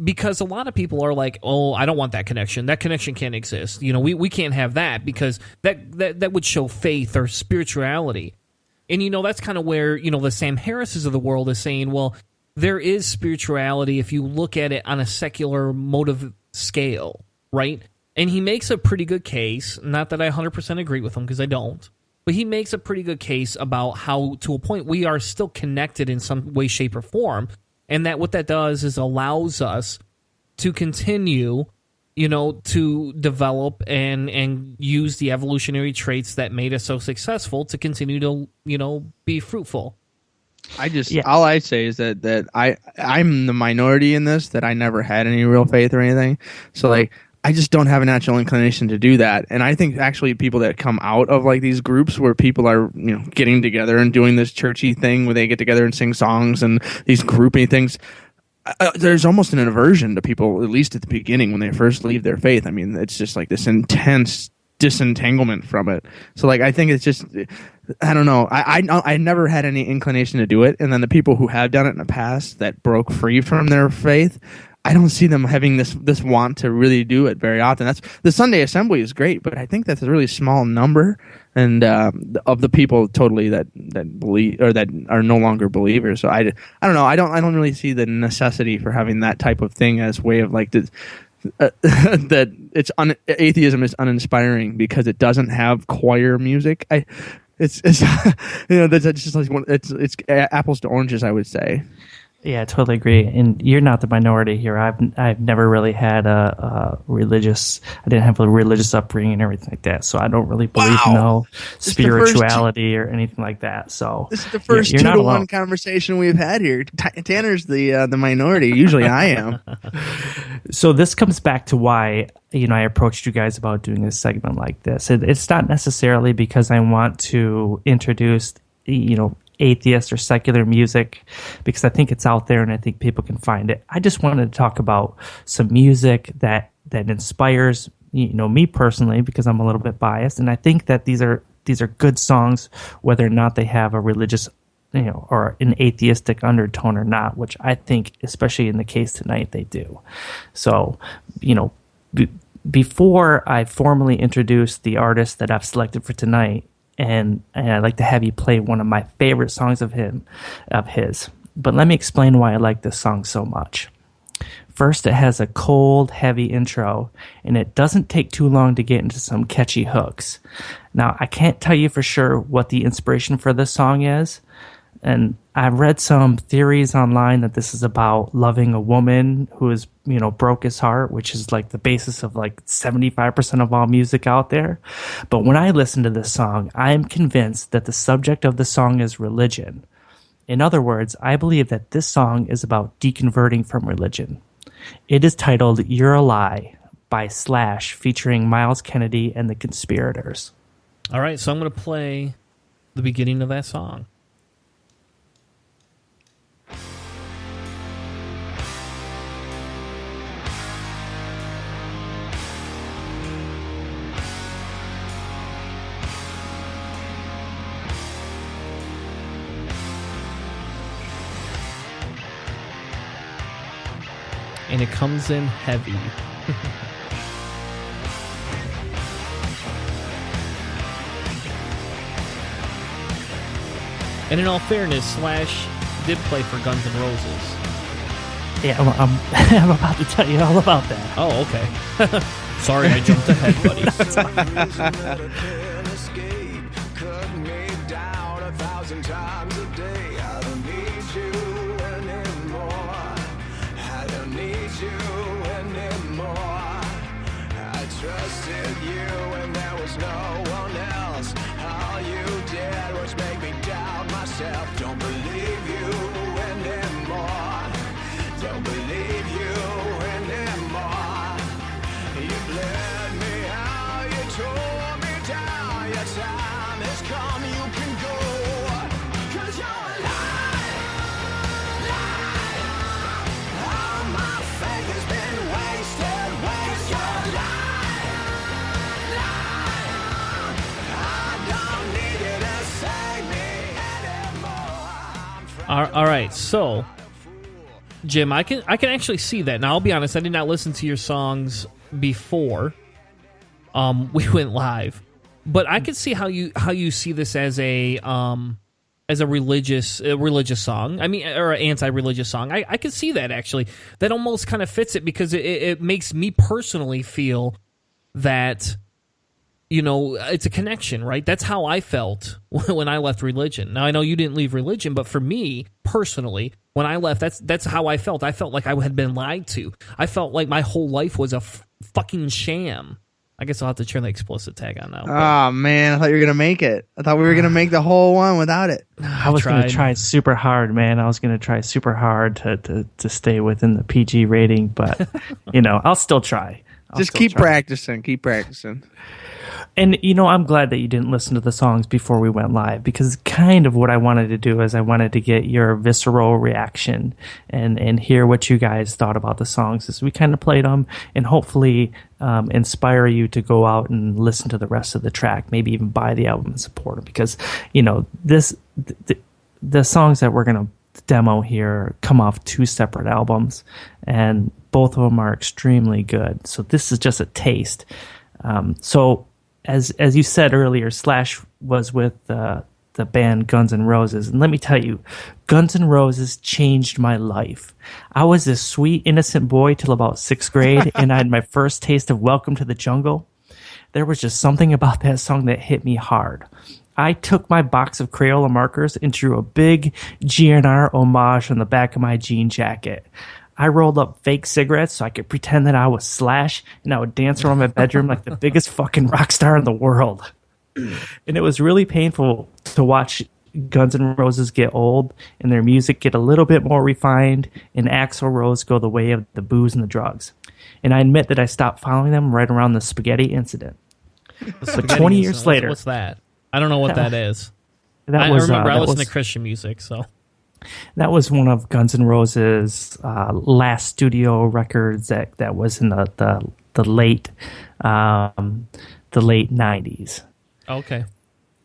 Because a lot of people are like, oh, I don't want that connection. That connection can't exist. We can't have that because that would show faith or spirituality. And, that's kind of where, the Sam Harrises of the world is saying, well, there is spirituality if you look at it on a secular motive scale, right? And he makes a pretty good case, not that I 100% agree with him because I don't, but he makes a pretty good case about how, to a point, we are still connected in some way, shape, or form, and that what that does is allows us to continue to develop and use the evolutionary traits that made us so successful to continue to, be fruitful. All I say is that I'm the minority in this, that I never had any real faith or anything. So I just don't have a natural inclination to do that. And I think actually people that come out of these groups where people are, getting together and doing this churchy thing where they get together and sing songs and these grouping things, there's almost an aversion to people, at least at the beginning when they first leave their faith. I mean, it's just this intense disentanglement from it. So I think it's just, I don't know. I never had any inclination to do it. And then the people who have done it in the past that broke free from their faith, I don't see them having this want to really do it very often. That's the Sunday Assembly is great, but I think that's a really small number, and of the people totally that believe or that are no longer believers. So I don't know. I don't really see the necessity for having that type of thing as way of that atheism is uninspiring because it doesn't have choir music. It's that's just it's apples to oranges, I would say. Yeah, I totally agree. And you're not the minority here. I've never really had I didn't have a religious upbringing and everything like that. So I don't really believe in spirituality or anything like that. So this is the first 2-to-1 conversation we've had here. Tanner's the minority. Usually I am. So this comes back to why, I approached you guys about doing a segment like this. It's not necessarily because I want to introduce, atheist or secular music, because I think it's out there and I think people can find it. I just wanted to talk about some music that inspires me personally, because I'm a little bit biased, and I think that these are good songs whether or not they have a religious or an atheistic undertone or not, which I think, especially in the case tonight, they do. So before I formally introduce the artist that I've selected for tonight, and I'd like to have you play one of my favorite songs of his. But let me explain why I like this song so much. First, it has a cold, heavy intro, and it doesn't take too long to get into some catchy hooks. Now, I can't tell you for sure what the inspiration for this song is, And I've read some theories online that this is about loving a woman who is, broke his heart, which is like the basis of like 75% of all music out there. But when I listen to this song, I am convinced that the subject of the song is religion. In other words, I believe that this song is about deconverting from religion. It is titled You're a Lie by Slash, featuring Miles Kennedy and the Conspirators. All right, so I'm going to play the beginning of that song. And it comes in heavy. And in all fairness, Slash did play for Guns N' Roses. Yeah, I'm about to tell you all about that. Oh, okay. Sorry, I jumped ahead, buddy. All right, so Jim, I can actually see that. Now, I'll be honest, I did not listen to your songs before we went live, but I can see how you see this as a religious song. I mean, or an anti-religious song. I can see that actually. That almost kind of fits it because it makes me personally feel that, it's a connection, right? That's how I felt when I left religion. Now, I know you didn't leave religion, but for me, personally, when I left, that's how I felt. I felt like I had been lied to. I felt like my whole life was a fucking sham. I guess I'll have to turn the explicit tag on now. Oh, man, I thought you were going to make it. I thought we were going to make the whole one without it. I was going to try super hard, man. I was going to try super hard to stay within the PG rating, but, I'll still try. Just keep practicing. Keep practicing. And, I'm glad that you didn't listen to the songs before we went live, because kind of what I wanted to do is I wanted to get your visceral reaction and hear what you guys thought about the songs as we kind of played them, and hopefully inspire you to go out and listen to the rest of the track, maybe even buy the album and support them, because, the songs that we're going to demo here come off 2 separate albums, and both of them are extremely good. So this is just a taste. As you said earlier, Slash was with the band Guns N' Roses. And let me tell you, Guns N' Roses changed my life. I was this sweet, innocent boy till about 6th grade, and I had my first taste of Welcome to the Jungle. There was just something about that song that hit me hard. I took my box of Crayola markers and drew a big GNR homage on the back of my jean jacket. I rolled up fake cigarettes so I could pretend that I was Slash, and I would dance around my bedroom like the biggest fucking rock star in the world. And it was really painful to watch Guns N' Roses get old and their music get a little bit more refined and Axl Rose go the way of the booze and the drugs. And I admit that I stopped following them right around the spaghetti incident. So 20 years later... What's that? I don't know what that is. I remember I listened to Christian music, so... That was one of Guns N' Roses' last studio records that was in the late 90s. Okay.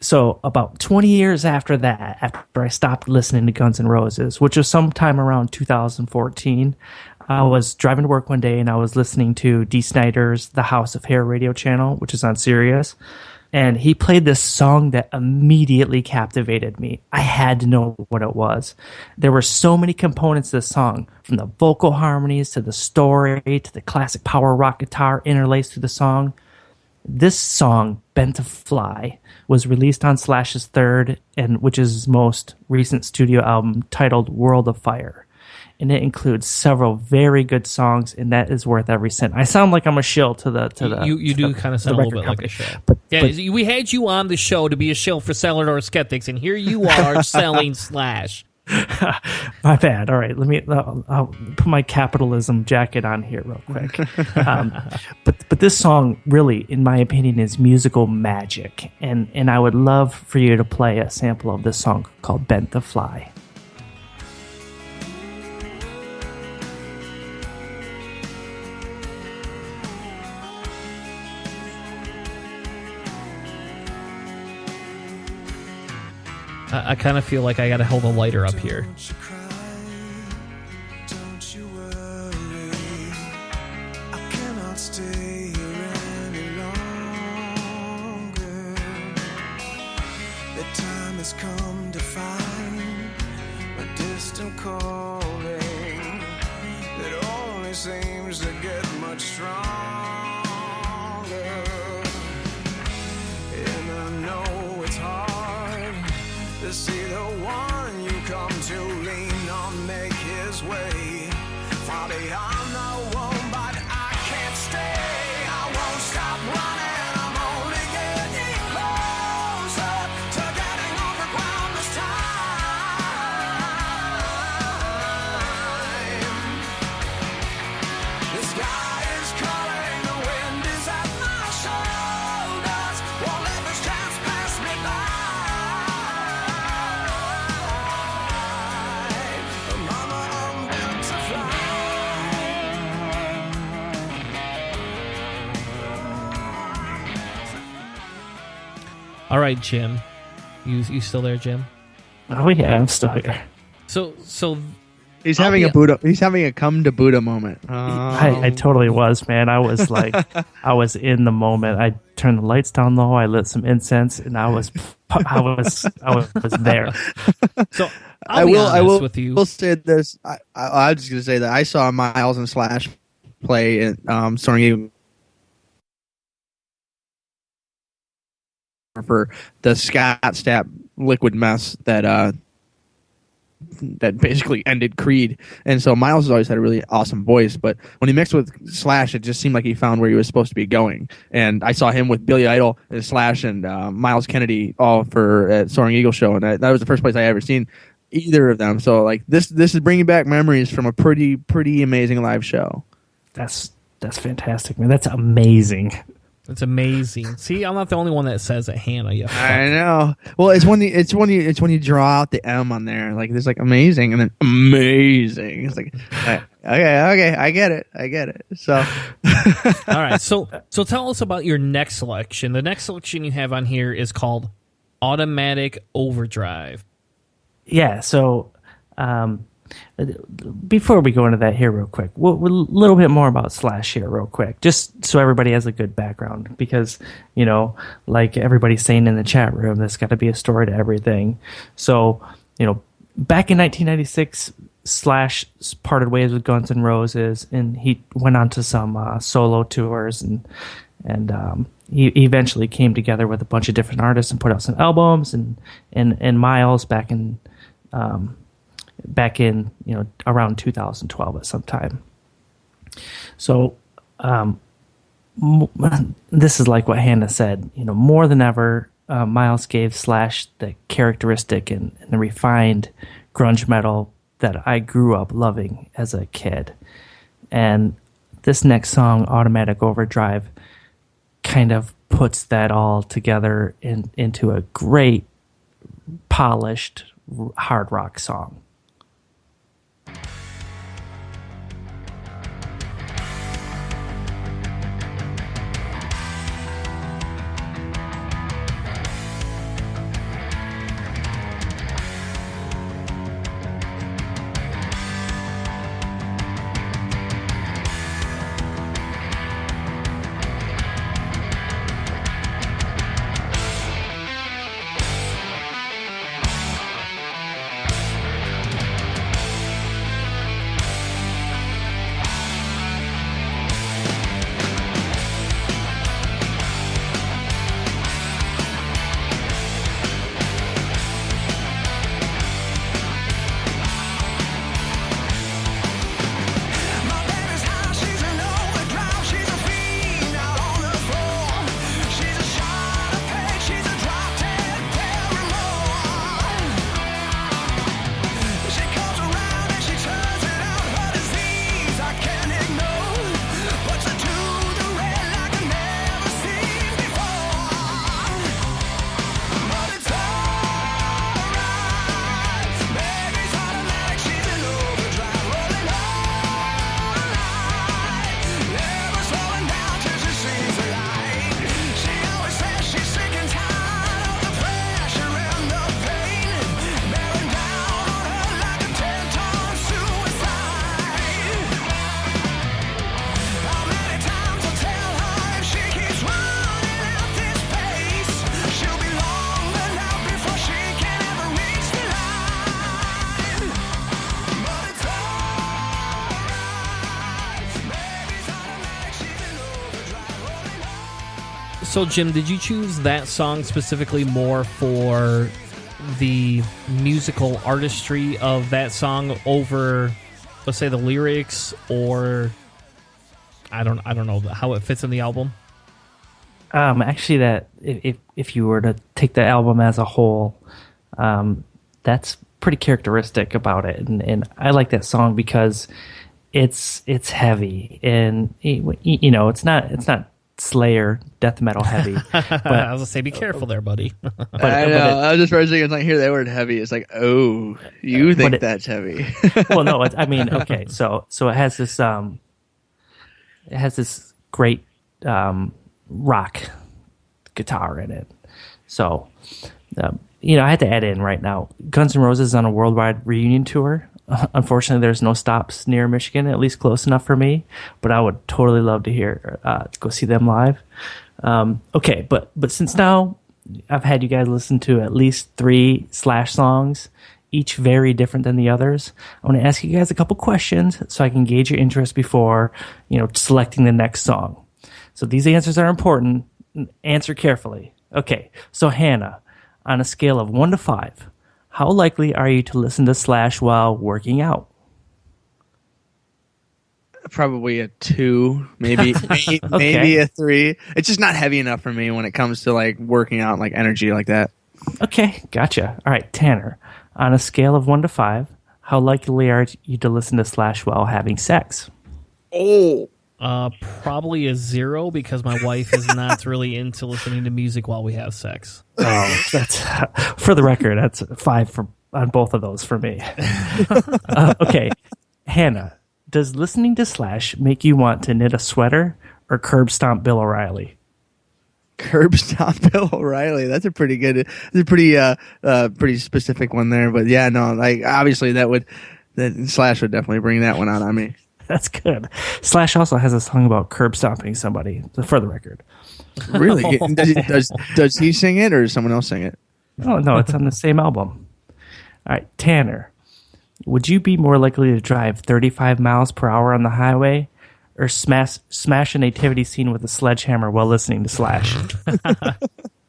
So about 20 years after that, after I stopped listening to Guns N' Roses, which was sometime around 2014, I was driving to work one day and I was listening to Dee Snider's The House of Hair radio channel, which is on Sirius. And he played this song that immediately captivated me. I had to know what it was. There were so many components to the song, from the vocal harmonies to the story to the classic power rock guitar interlaced through the song. This song Bent to Fly was released on Slash's third, and which is his most recent studio album, titled World of Fire. And it includes several very good songs, and that is worth every cent. I sound like I'm a shill to the. You do kind of sound a little bit like a shill. But we had you on the show to be a shill for Cellar Door Skeptics, and here you are selling Slash. My bad. All right, I'll put my capitalism jacket on here real quick. But this song really, in my opinion, is musical magic, and I would love for you to play a sample of this song called "Bent to Fly." I kind of feel like I got to hold a lighter up here. All right, Jim. You still there, Jim? Oh yeah, I'm still here. So he's having a Buddha. He's having a come to Buddha moment. I totally was, man. I was like, I was in the moment. I turned the lights down low. I lit some incense, and I was there. So I will with you. We'll say this. I was just gonna say that I saw Miles and Slash play at Soaring Eagle for the Scott Stapp liquid mess that basically ended Creed. And so Miles has always had a really awesome voice, but when he mixed with Slash, it just seemed like he found where he was supposed to be going. And I saw him with Billy Idol and Slash and Miles Kennedy all for at Soaring Eagle show, and that was the first place I ever seen either of them. So like this is bringing back memories from a pretty amazing live show. That's fantastic, man. That's amazing. It's amazing. See, I'm not the only one that says it, Hannah. You I know. Well, it's when you draw out the M on there, like there's like amazing and then amazing. It's like okay, I get it. So, all right. So tell us about your next selection. The next selection you have on here is called Automatic Overdrive. Yeah. So, before we go into that here real quick, a little bit more about Slash here real quick, just so everybody has a good background, because, you know, like everybody's saying in the chat room, there's got to be a story to everything. So, you know, back in 1996, Slash parted ways with Guns N' Roses, and he went on to some solo tours, and he eventually came together with a bunch of different artists and put out some albums, and Miles back in you know, around 2012 at some time. So this is like what Hannah said, you know, more than ever, Miles gave Slash the characteristic and the refined grunge metal that I grew up loving as a kid. And this next song, Automatic Overdrive, kind of puts that all together into a great, polished hard rock song. So, Jim, did you choose that song specifically more for the musical artistry of that song over, let's say, the lyrics, or I don't know how it fits in the album? Actually, that if you were to take the album as a whole, that's pretty characteristic about it, and I like that song because it's heavy, and it's not Slayer death metal heavy. But I was gonna say, be careful there, buddy. I know. I was just trying to hear that word heavy. It's like, oh, you think that's heavy? Well, no. Okay. So it has this great rock guitar in it. So I had to add in right now. Guns N' Roses on a worldwide reunion tour. Unfortunately, there's no stops near Michigan, at least close enough for me. But I would totally love to go see them live. Okay, but since now I've had you guys listen to at least 3 Slash songs, each very different than the others, I want to ask you guys a couple questions so I can gauge your interest before selecting the next song. So these answers are important. Answer carefully. Okay, so Hannah, on a scale of 1 to 5. How likely are you to listen to Slash while working out? Probably a 2, maybe maybe a 3. It's just not heavy enough for me when it comes to like working out, like energy like that. Okay, gotcha. All right, Tanner, on a scale of 1 to 5, how likely are you to listen to Slash while having sex? Probably a 0 because my wife is not really into listening to music while we have sex. Oh, that's for the record. That's 5 on both of those for me. Okay, Hannah, does listening to Slash make you want to knit a sweater or curb stomp Bill O'Reilly? Curb stomp Bill O'Reilly. That's a pretty good. It's a pretty specific one there. But yeah, no, like obviously that Slash would definitely bring that one out on me. That's good. Slash also has a song about curb stomping somebody, for the record. Really? Does he sing it or does someone else sing it? Oh, no, it's on the same album. All right, Tanner, would you be more likely to drive 35 miles per hour on the highway or smash a nativity scene with a sledgehammer while listening to Slash?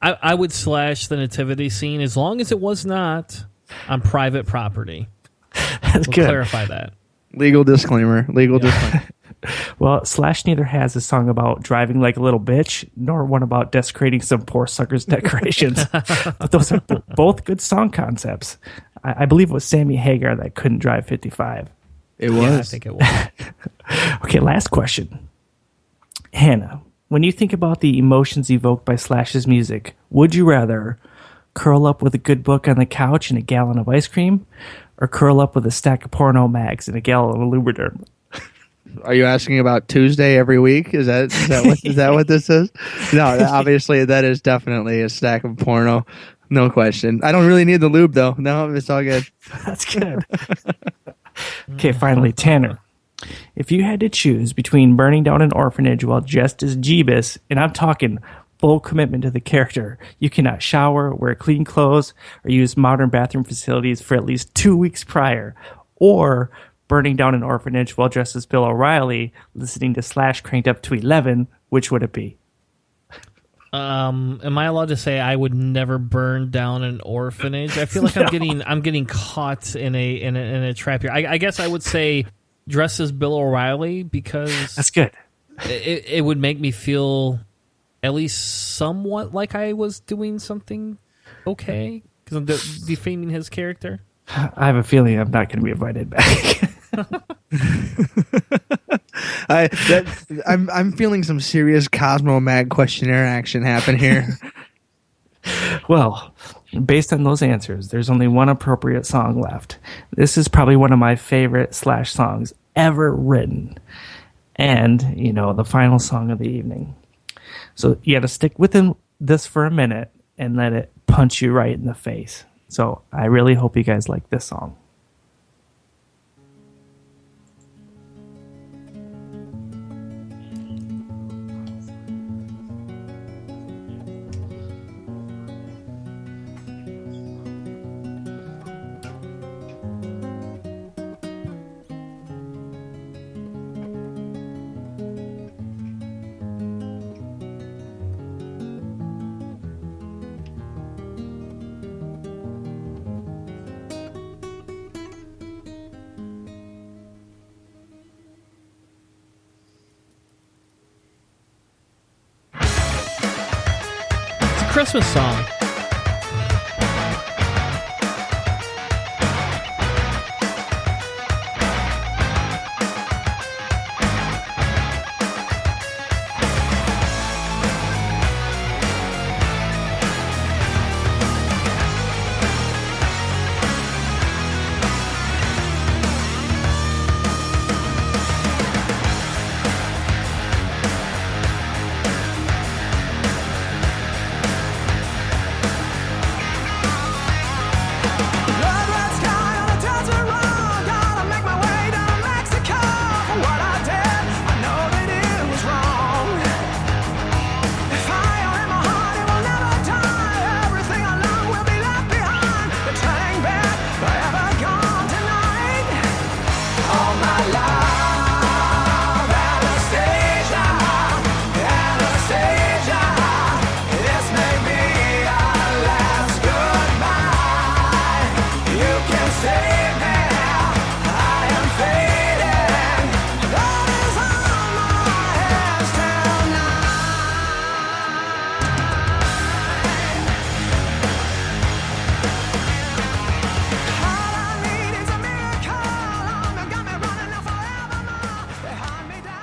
I would slash the nativity scene as long as it was not on private property. That's good. Clarify that. Legal disclaimer. Well, Slash neither has a song about driving like a little bitch, nor one about desecrating some poor sucker's decorations. But those are both good song concepts. I believe it was Sammy Hagar that couldn't drive 55. It was. Yeah, I think it was. Okay, last question. Hannah, when you think about the emotions evoked by Slash's music, would you rather curl up with a good book on the couch and a gallon of ice cream, or curl up with a stack of porno mags and a gallon of Lubriderm? Are you asking about Tuesday every week? Is that what this is? No, obviously that is definitely a stack of porno, no question. I don't really need the lube though. No, it's all good. That's good. Okay, finally, Tanner. If you had to choose between burning down an orphanage while dressed as Jeebus, and I'm talking full commitment to the character, you cannot shower, wear clean clothes, or use modern bathroom facilities for at least 2 weeks prior, or burning down an orphanage while dressed as Bill O'Reilly, listening to Slash cranked up to 11, which would it be? Am I allowed to say I would never burn down an orphanage? I feel like I'm getting caught in a trap here. I guess I would say dress as Bill O'Reilly because that's good. It would make me feel at least somewhat like I was doing something okay because I'm defaming his character. I have a feeling I'm not going to be invited back. I'm feeling some serious Cosmo Mag questionnaire action happen here. Well, based on those answers, there's only one appropriate song left. This is probably one of my favorite Slash songs ever written, and the final song of the evening. So you got to stick with this for a minute and let it punch you right in the face. So I really hope you guys like this song. Christmas song.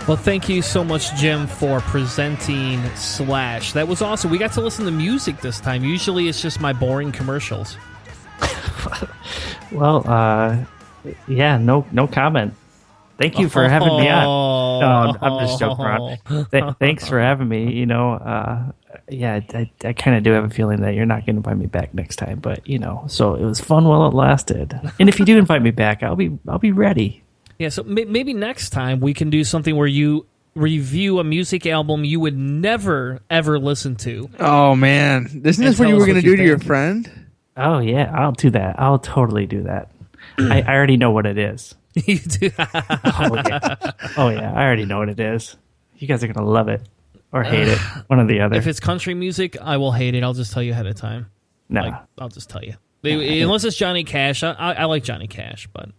Well, thank you so much, Jim, for presenting Slash. That was awesome. We got to listen to music this time. Usually it's just my boring commercials. Well, yeah, no comment. Thank you for having me on. No, I'm just joking around. Thanks for having me. You know, yeah, I kind of do have a feeling that you're not going to invite me back next time, but you know, so it was fun while it lasted. And if you do invite me back, I'll be ready. Yeah, so maybe next time we can do something where you review a music album you would never, ever listen to. Oh, man. Isn't this what you were going to do to your friend? Oh, yeah, I'll do that. I'll totally do that. I already know what it is. You do? Oh, yeah, I already know what it is. You guys are going to love it or hate it, one or the other. If it's country music, I will hate it. I'll just tell you ahead of time. No. I'll just tell you. Unless it's Johnny Cash. I like Johnny Cash, but...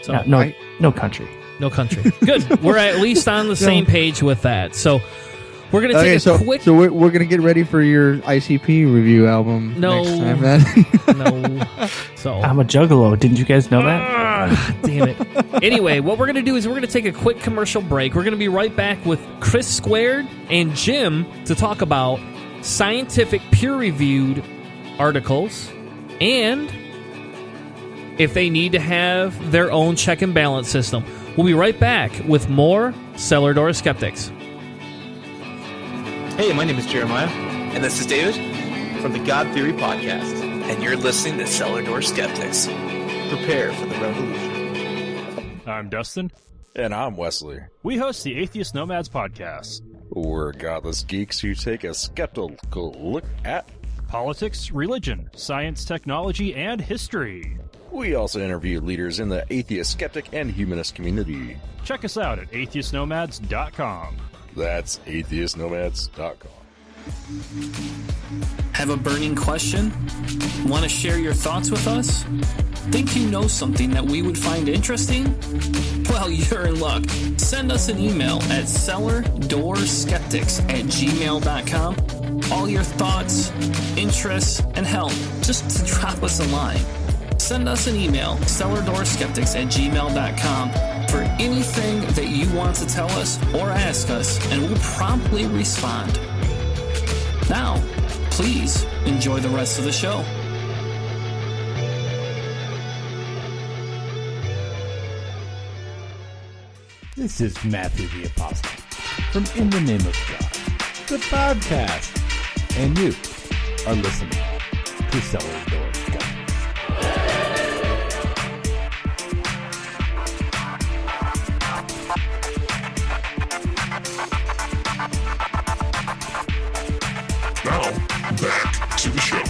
So, no country. No country. Good. We're at least on the same page with that. So we're going to take a quick... So we're going to get ready for your ICP review album next time, then? No. So I'm a juggalo. Didn't you guys know that? Damn it. Anyway, what we're going to do is we're going to take a quick commercial break. We're going to be right back with Chris Squared and Jim to talk about scientific peer-reviewed articles and... if they need to have their own check and balance system. We'll be right back with more Cellar Door Skeptics. Hey, my name is Jeremiah. And this is David from the God Theory Podcast. And you're listening to Cellar Door Skeptics. Prepare for the revolution. I'm Dustin. And I'm Wesley. We host the Atheist Nomads Podcast. We're godless geeks who take a skeptical look at politics, religion, science, technology, and history. We also interview leaders in the atheist, skeptic, and humanist community. Check us out at atheistnomads.com. That's atheistnomads.com. Have a burning question? Want to share your thoughts with us? Think you know something that we would find interesting? Well, you're in luck. Send us an email at cellardoorskeptics@gmail.com. All your thoughts, interests, and help, just to drop us a line. Send us an email, cellardoorskeptics@gmail.com, for anything that you want to tell us or ask us, and we'll promptly respond. Now, please enjoy the rest of the show. This is Matthew the Apostle from In the Name of God, the podcast, and you are listening to Cellar Door Skeptics. Now, back to the show.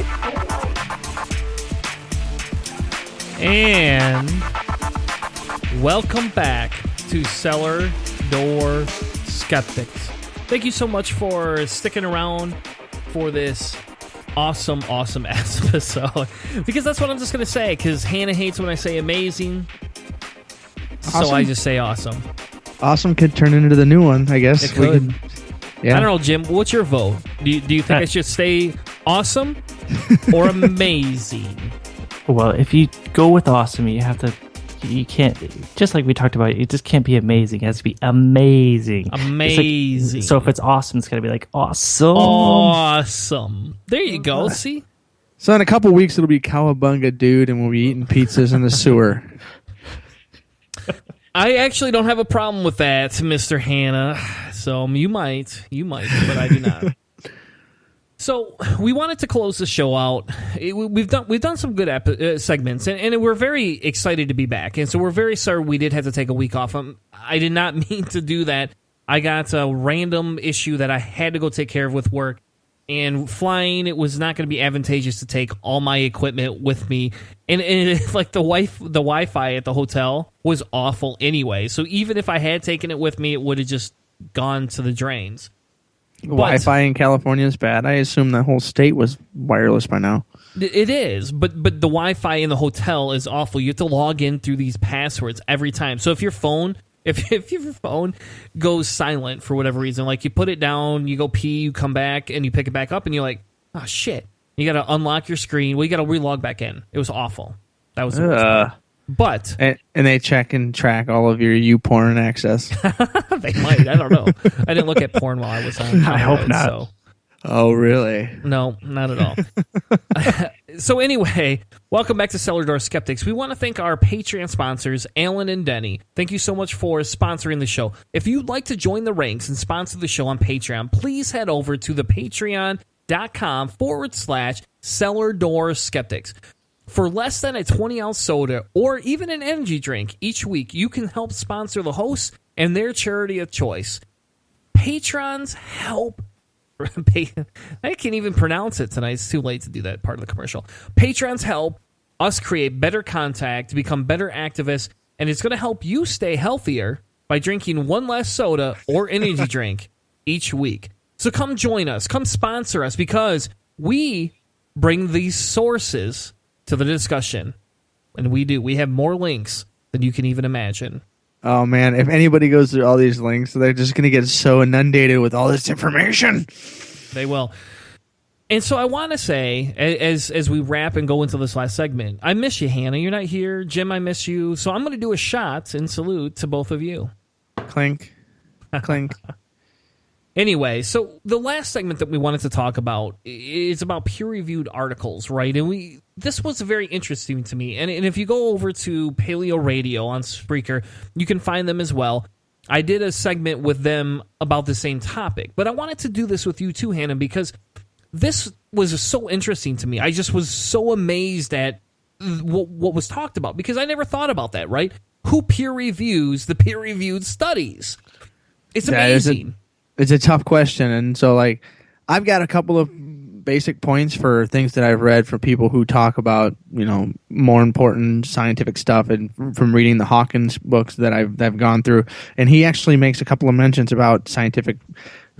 And welcome back to Cellar Door Skeptics. Thank you so much for sticking around for this awesome ass episode. Because that's what I'm just going to say, because Hannah hates when I say amazing. Awesome. So I just say awesome. Awesome could turn into the new one, I guess. It could. Yeah. I don't know, Jim. What's your vote? Do you think I should stay awesome or amazing? Well, if you go with awesome, you can't, just like we talked about, it just can't be amazing. It has to be amazing. Amazing. So if it's awesome, it's got to be like awesome. Awesome. There you go. See? So in a couple weeks, it'll be Cowabunga, dude, and we'll be eating pizzas in the sewer. I actually don't have a problem with that, Mr. Hannah. So you might, but I do not. So we wanted to close the show out. We've done some good segments, and we're very excited to be back. And so we're very sorry we did have to take a week off. I did not mean to do that. I got a random issue that I had to go take care of with work. And flying, it was not going to be advantageous to take all my equipment with me. And like the Wi-Fi at the hotel was awful anyway. So even if I had taken it with me, it would have just gone to the drains. Wi-Fi in California is bad. I assume the whole state was wireless by now. It is, but the Wi-Fi in the hotel is awful. You have to log in through these passwords every time. So if your phone goes silent for whatever reason, like you put it down, you go pee, you come back, and you pick it back up, and you're like, oh shit, you got to unlock your screen. Well, you got to relog back in. It was awful. That was the worst part. But and they check and track all of your YouPorn access. They might. I don't know. I didn't look at porn while I was on. I hope not. So. Oh, really? No, not at all. So anyway, welcome back to Cellar Door Skeptics. We want to thank our Patreon sponsors, Alan and Denny. Thank you so much for sponsoring the show. If you'd like to join the ranks and sponsor the show on Patreon, please head over to the patreon.com/Cellar Door Skeptics. For less than a 20-ounce soda or even an energy drink each week, you can help sponsor the hosts and their charity of choice. Patrons help... I can't even pronounce it tonight. It's too late to do that part of the commercial. Patrons help us create better contact, become better activists, and it's going to help you stay healthier by drinking one less soda or energy drink each week. So come join us. Come sponsor us because we bring these sources to the discussion. And we do. We have more links than you can even imagine. Oh, man. If anybody goes through all these links, they're just going to get so inundated with all this information. They will. And so I want to say, as we wrap and go into this last segment, I miss you, Hannah. You're not here. Jim, I miss you. So I'm going to do a shot and salute to both of you. Clink. Clink. Anyway, so the last segment that we wanted to talk about is about peer-reviewed articles, right? And this was very interesting to me. And if you go over to Paleo Radio on Spreaker, you can find them as well. I did a segment with them about the same topic. But I wanted to do this with you too, Hannah, because this was so interesting to me. I just was so amazed at what was talked about, because I never thought about that, right? Who peer-reviews the peer-reviewed studies? It's amazing. It's a tough question, and so like I've got a couple of basic points for things that I've read from people who talk about, you know, more important scientific stuff, and from reading the Hawkins books that I've gone through, and he actually makes a couple of mentions about scientific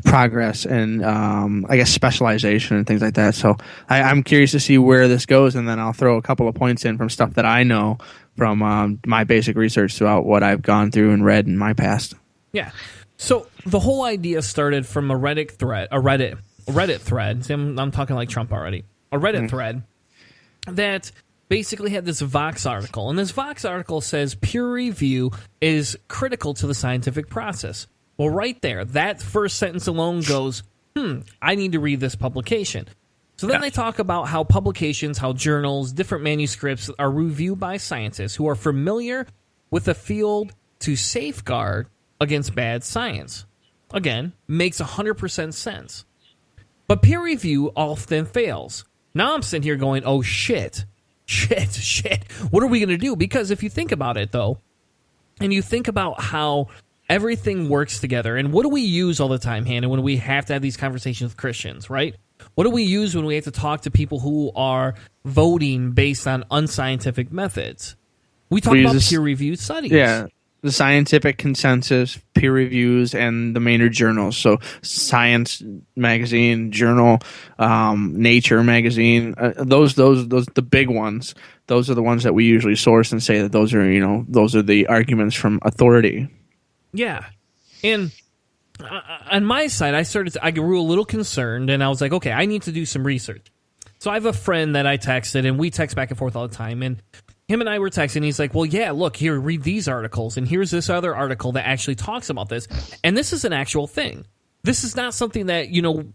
progress and I guess specialization and things like that. So I'm curious to see where this goes, and then I'll throw a couple of points in from stuff that I know from my basic research throughout what I've gone through and read in my past. Yeah. So the whole idea started from a Reddit thread. See, I'm talking like Trump already. A Reddit thread that basically had this Vox article. And this Vox article says peer review is critical to the scientific process. Well, right there, that first sentence alone goes, I need to read this publication. So then they talk about how publications, how journals, different manuscripts are reviewed by scientists who are familiar with the field to safeguard against bad science. Again, makes 100% sense. But peer review often fails. Now I'm sitting here going, oh shit. What are we going to do? Because if you think about it, though, and you think about how everything works together, and what do we use all the time, Hannah, when we have to have these conversations with Christians, right? What do we use when we have to talk to people who are voting based on unscientific methods? We talk about peer-reviewed studies. Yeah. The scientific consensus, peer reviews, and the major journals. So Science magazine, journal, Nature magazine, those the big ones. Those are the ones that we usually source and say that those are the arguments from authority. Yeah. And on my side, I grew a little concerned, and I was like, okay, I need to do some research. So I have a friend that I texted, and we text back and forth all the time, and him and I were texting, and he's like, well, yeah, look, here, read these articles, and here's this other article that actually talks about this, and this is an actual thing. This is not something that,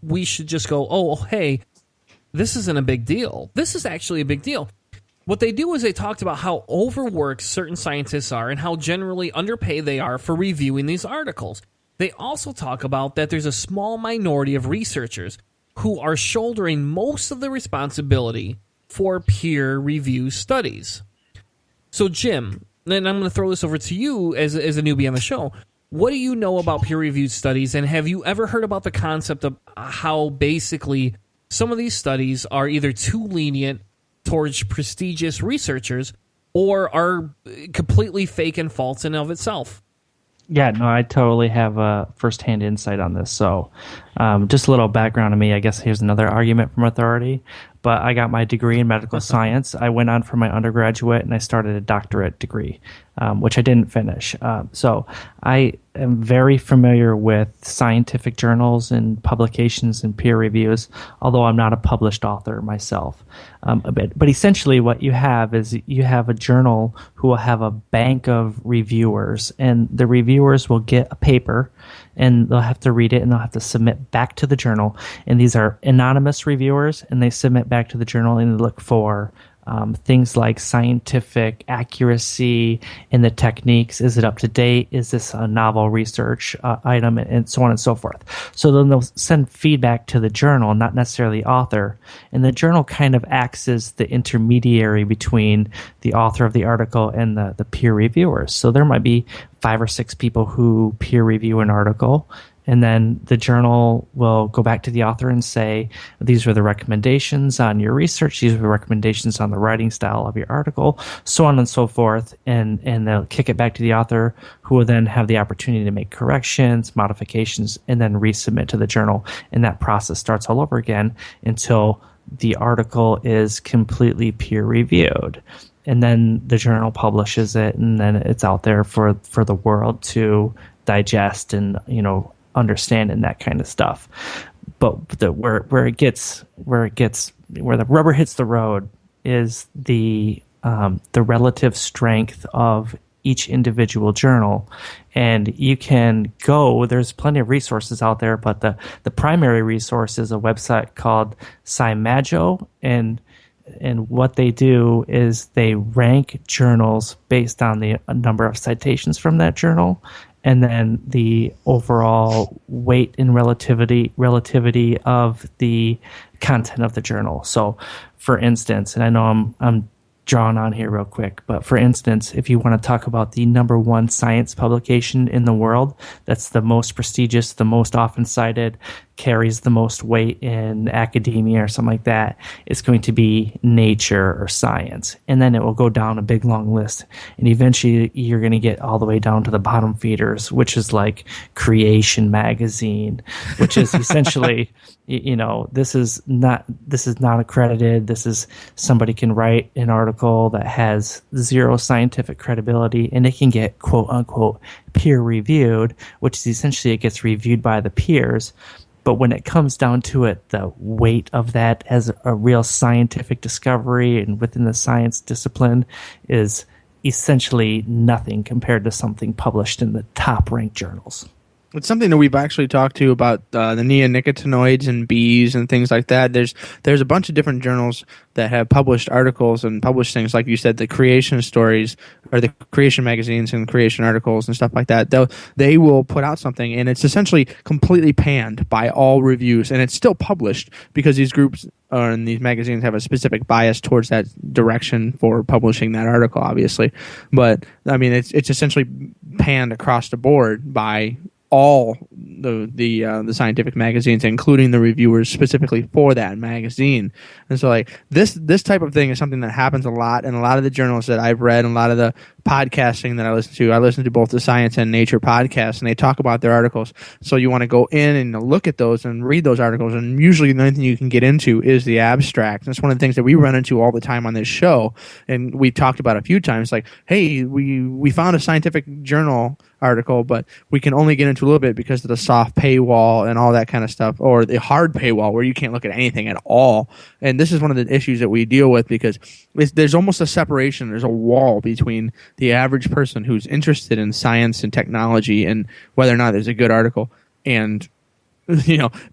we should just go, oh, hey, this isn't a big deal. This is actually a big deal. What they do is they talked about how overworked certain scientists are and how generally underpaid they are for reviewing these articles. They also talk about that there's a small minority of researchers who are shouldering most of the responsibility for peer review studies. So, Jim, and I'm going to throw this over to you as a newbie on the show. What do you know about peer-reviewed studies, and have you ever heard about the concept of how basically some of these studies are either too lenient towards prestigious researchers or are completely fake and false in and of itself? Yeah, no, I totally have a first-hand insight on this. So just a little background on me. I guess here's another argument from authority. But I got my degree in medical science. I went on for my undergraduate, and I started a doctorate degree, which I didn't finish. So I am very familiar with scientific journals and publications and peer reviews, although I'm not a published author myself. But essentially what you have is you have a journal who will have a bank of reviewers, and the reviewers will get a paper, and they'll have to read it, and they'll have to submit back to the journal. And these are anonymous reviewers, and they submit back to the journal and look for things like scientific accuracy in the techniques. Is it up to date? Is this a novel research item? And so on and so forth. So then they'll send feedback to the journal, not necessarily the author. And the journal kind of acts as the intermediary between the author of the article and the peer reviewers. So there might be 5 or 6 people who peer review an article, and then the journal will go back to the author and say, these are the recommendations on your research, these are the recommendations on the writing style of your article, so on and so forth, and they'll kick it back to the author, who will then have the opportunity to make corrections, modifications, and then resubmit to the journal. And that process starts all over again until the article is completely peer-reviewed. And then the journal publishes it, and then it's out there for the world to digest and, understand and that kind of stuff. But where the rubber hits the road is the relative strength of each individual journal. And you can go, there's plenty of resources out there, but the primary resource is a website called Scimago, and what they do is they rank journals based on the number of citations from that journal, and then the overall weight and relativity of the content of the journal. So, for instance, and I know I'm drawn on here real quick, but for instance, if you want to talk about the number one science publication in the world, that's the most prestigious, the most often cited, carries the most weight in academia or something like that, it's going to be Nature or Science. And then it will go down a big long list. And eventually you're going to get all the way down to the bottom feeders, which is like Creation magazine, which is essentially, this is not accredited. This is somebody can write an article that has zero scientific credibility, and it can get quote unquote peer reviewed, which is essentially it gets reviewed by the peers. But when it comes down to it, the weight of that as a real scientific discovery and within the science discipline is essentially nothing compared to something published in the top-ranked journals. It's something that we've actually talked to about the neonicotinoids and bees and things like that. There's a bunch of different journals that have published articles and published things, like you said, the creation stories or the creation magazines and creation articles and stuff like that. They will put out something, and it's essentially completely panned by all reviews, and it's still published because these groups and these magazines have a specific bias towards that direction for publishing that article, obviously. But I mean, it's essentially panned across the board by all the scientific magazines, including the reviewers specifically for that magazine. And so, like, this type of thing is something that happens a lot in a lot of the journals that I've read and a lot of the podcasting that I listen to. I listen to both the Science and Nature podcasts, and they talk about their articles. So you want to go in and look at those and read those articles, and usually the only thing you can get into is the abstract. That's one of the things that we run into all the time on this show, and we talked about a few times, like, hey, we found a scientific journal article, but we can only get into a little bit because of the soft paywall and all that kind of stuff, or the hard paywall where you can't look at anything at all. And this is one of the issues that we deal with because there's almost a separation. There's a wall between the average person who's interested in science and technology and whether or not there's a good article and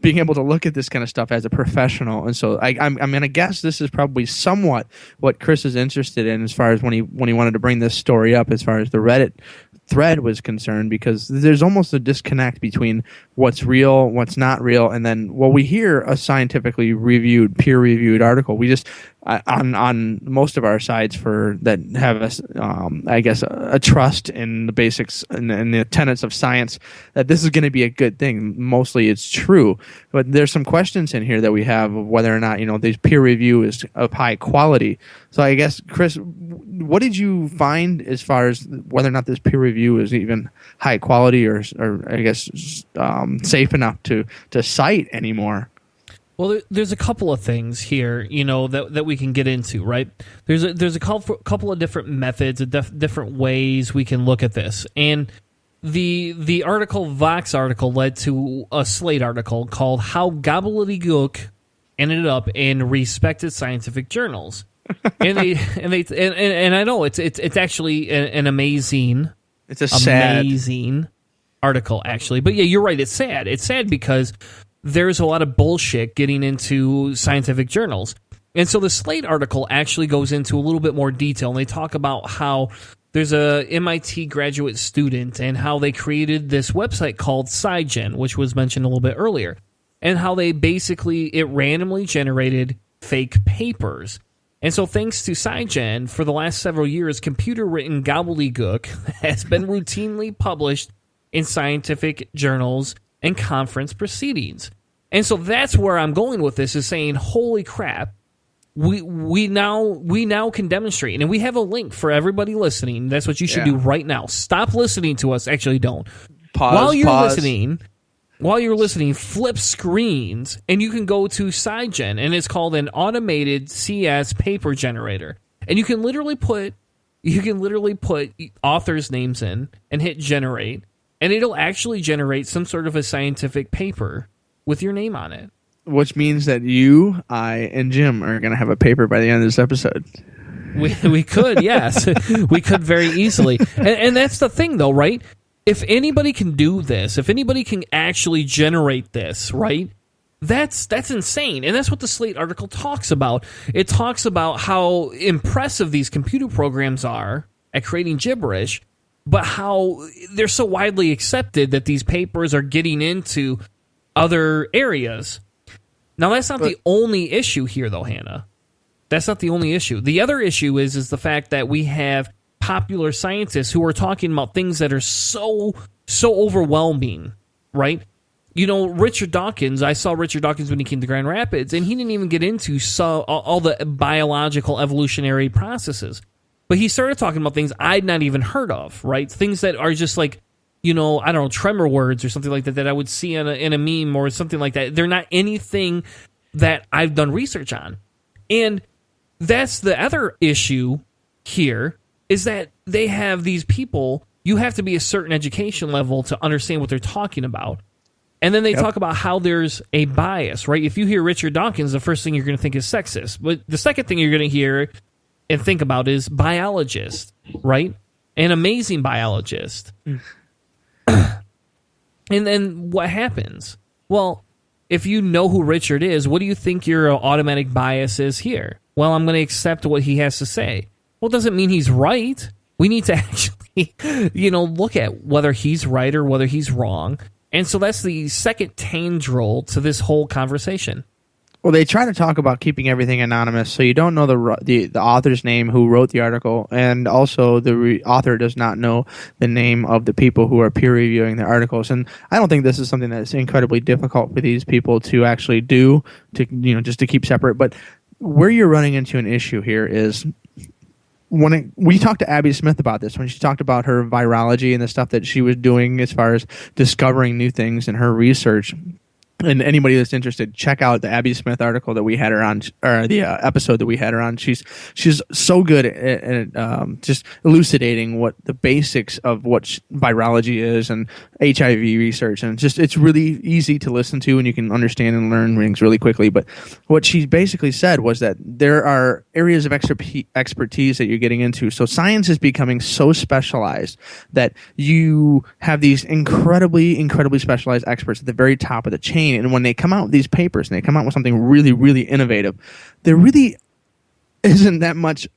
being able to look at this kind of stuff as a professional. And so I'm going to guess this is probably somewhat what Chris is interested in as far as when he wanted to bring this story up as far as the Reddit thread was concerned, because there's almost a disconnect between what's real, what's not real, and then we hear a scientifically reviewed, peer-reviewed article. We just on most of our sites that have a trust in the basics and the tenets of science that this is going to be a good thing. Mostly it's true, but there's some questions in here that we have of whether or not this peer review is of high quality. So I guess, Chris, what did you find as far as whether or not this peer review is even high quality or I guess safe enough to cite anymore? Well, there's a couple of things here, that we can get into, right? There's a couple of different methods, different ways we can look at this, and the Vox article led to a Slate article called "How Gobbledygook Ended Up in Respected Scientific Journals," and I know it's actually an amazing, amazing article actually, but yeah, you're right. It's sad. It's sad because there's a lot of bullshit getting into scientific journals. And so the Slate article actually goes into a little bit more detail, and they talk about how there's a MIT graduate student and how they created this website called SciGen, which was mentioned a little bit earlier, and how it randomly generated fake papers. And so thanks to SciGen, for the last several years, computer-written gobbledygook has been routinely published in scientific journals and conference proceedings. And so that's where I'm going with this, is saying, holy crap, we now can demonstrate. And we have a link for everybody listening. That's what you should do right now. Stop listening to us. Actually, don't. While you're listening, flip screens, and you can go to SciGen, and it's called an automated CS paper generator. And you can literally put authors' names in and hit generate, and it'll actually generate some sort of a scientific paper with your name on it. Which means that you, I, and Jim are going to have a paper by the end of this episode. We could, yes. We could very easily. And that's the thing, though, right? If anybody can do this, if anybody can actually generate this, right, that's insane. And that's what the Slate article talks about. It talks about how impressive these computer programs are at creating gibberish, but how they're so widely accepted that these papers are getting into other areas. Now, that's not the only issue here, though, Hannah. That's not the only issue. The other issue is the fact that we have popular scientists who are talking about things that are so overwhelming, right? Richard Dawkins, I saw Richard Dawkins when he came to Grand Rapids, and he didn't even get into all the biological evolutionary processes. But he started talking about things I'd not even heard of, right? Things that are just like, I don't know, tremor words or something like that I would see in a meme or something like that. They're not anything that I've done research on. And that's the other issue here, is that they have these people, you have to be a certain education level to understand what they're talking about. And then they talk about how there's a bias, right? If you hear Richard Dawkins, the first thing you're going to think is sexist. But the second thing you're going to hear and think about is biologist, right? An amazing biologist. And then what happens? Well, if you know who Richard is, what do you think your automatic bias is here? Well, I'm going to accept what he has to say. Well, it doesn't mean he's right. We need to actually, look at whether he's right or whether he's wrong. And so that's the second tangent to this whole conversation. Well, they try to talk about keeping everything anonymous, so you don't know the author's name who wrote the article, and also the author does not know the name of the people who are peer reviewing the articles. And I don't think this is something that's incredibly difficult for these people to actually do, just to keep separate. But where you're running into an issue here is we talked to Abby Smith about this when she talked about her virology and the stuff that she was doing as far as discovering new things in her research. And anybody that's interested, check out the Abby Smith article that we had her on, or the episode that we had her on. She's so good at just elucidating what the basics of what virology is and HIV research, and it's really easy to listen to, and you can understand and learn things really quickly. But what she basically said was that there are areas of expertise that you're getting into. So science is becoming so specialized that you have these incredibly specialized experts at the very top of the chain. And when they come out with these papers and they come out with something really, really innovative, there really isn't that much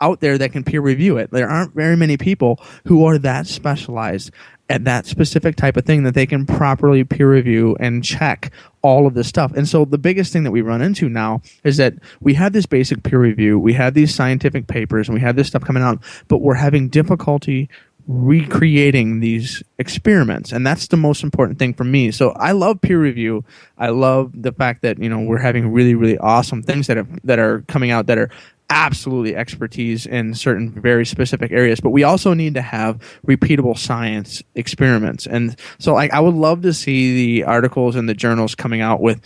out there that can peer review it. There aren't very many people who are that specialized at that specific type of thing that they can properly peer review and check all of this stuff. And so the biggest thing that we run into now is that we have this basic peer review, we have these scientific papers, and we have this stuff coming out, but we're having difficulty recreating these experiments, and that's the most important thing for me. So I love peer review. I love the fact that we're having really, really awesome things that are coming out that are absolutely expertise in certain very specific areas, but we also need to have repeatable science experiments. And so I would love to see the articles and the journals coming out with,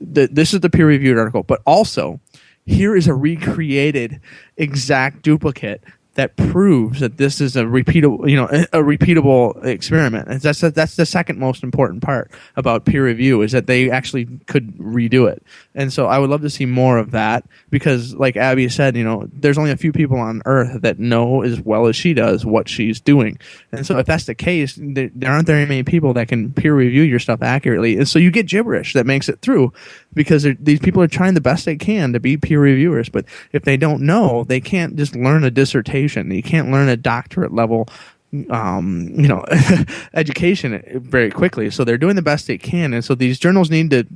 this is the peer-reviewed article, but also here is a recreated exact duplicate that proves that this is a repeatable experiment. And that's the second most important part about peer review, is that they actually could redo it. And so I would love to see more of that, because like Abby said, there's only a few people on Earth that know as well as she does what she's doing. And so if that's the case, there aren't very many people that can peer review your stuff accurately. And so you get gibberish that makes it through, because these people are trying the best they can to be peer reviewers. But if they don't know, they can't just learn a dissertation. You can't learn a doctorate level education very quickly. So they're doing the best they can. And so these journals need to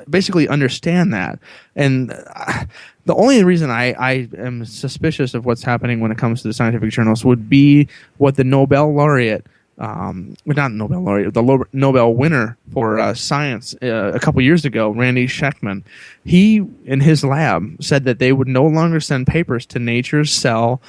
basically understand that. And the only reason I am suspicious of what's happening when it comes to the scientific journals would be what the Nobel laureate, not Nobel laureate, the Nobel winner for science a couple years ago, Randy Schekman, he in his lab said that they would no longer send papers to Nature's Cell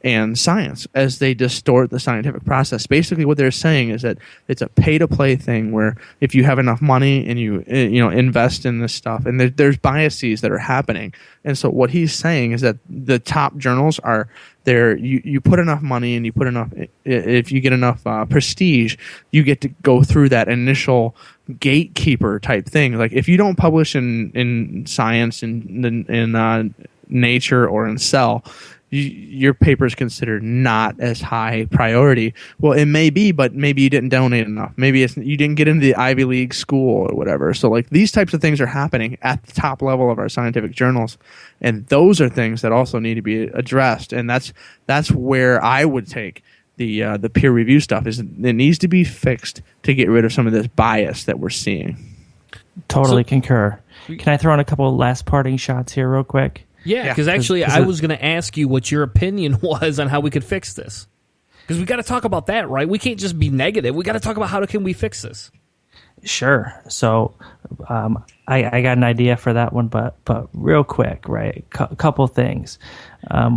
and Science as they distort the scientific process. Basically what they're saying is that it's a pay-to-play thing, where if you have enough money and you invest in this stuff, and there's biases that are happening. And so what he's saying is that the top journals are there. You put enough money and you put enough, if you get enough prestige, you get to go through that initial gatekeeper type thing. Like if you don't publish in Science, in Nature, or in Cell, your paper is considered not as high priority. Well, it may be, but maybe you didn't donate enough. Maybe you didn't get into the Ivy League school or whatever. So like these types of things are happening at the top level of our scientific journals, and those are things that also need to be addressed. And that's where I would take the peer review stuff. Is it needs to be fixed to get rid of some of this bias that we're seeing. Totally concur. Can I throw in a couple of last parting shots here real quick? Yeah, because actually I was going to ask you what your opinion was on how we could fix this. Because we got to talk about that, right? We can't just be negative. We got to talk about how can we fix this. Sure. So I got an idea for that one, but real quick, right? Couple things.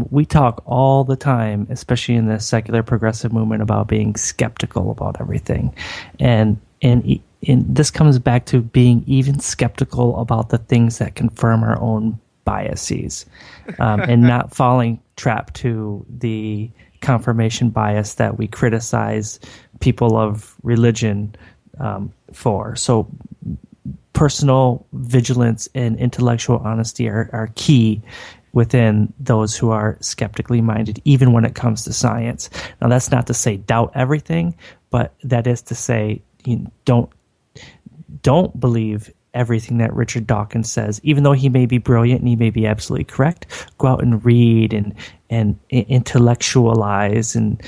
We talk all the time, especially in the secular progressive movement, about being skeptical about everything, and this comes back to being even skeptical about the things that confirm our own biases, and not falling trapped to the confirmation bias that we criticize people of religion for. So personal vigilance and intellectual honesty are key within those who are skeptically minded, even when it comes to science. Now, that's not to say doubt everything, but that is to say don't believe everything that Richard Dawkins says, even though he may be brilliant and he may be absolutely correct. Go out and read and intellectualize and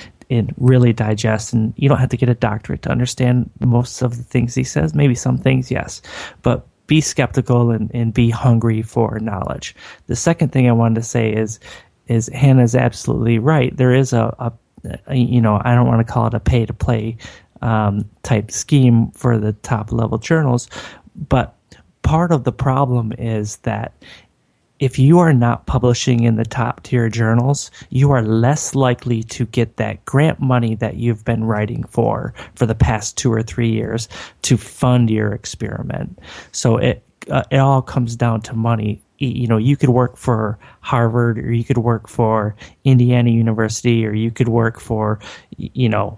really digest. And you don't have to get a doctorate to understand most of the things he says. Maybe some things, yes. But be skeptical and be hungry for knowledge. The second thing I wanted to say is Hannah's absolutely right. There is a I don't want to call it a pay-to-play type scheme for the top-level journals, but part of the problem is that if you are not publishing in the top tier journals, you are less likely to get that grant money that you've been writing for the past 2 or 3 years to fund your experiment. So it all comes down to money. You know, you could work for Harvard, or you could work for Indiana University, or you could work for, you know,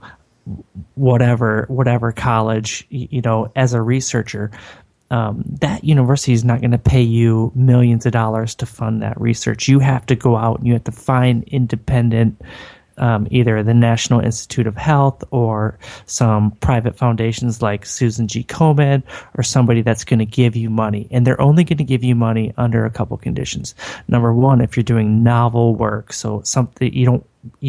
whatever college, you know, as a researcher. That university is not going to pay you millions of dollars to fund that research. You have to go out and you have to find independent, either the National Institute of Health or some private foundations like Susan G. Komen, or somebody that's going to give you money. And they're only going to give you money under a couple conditions. Number one, if you're doing novel work, so something you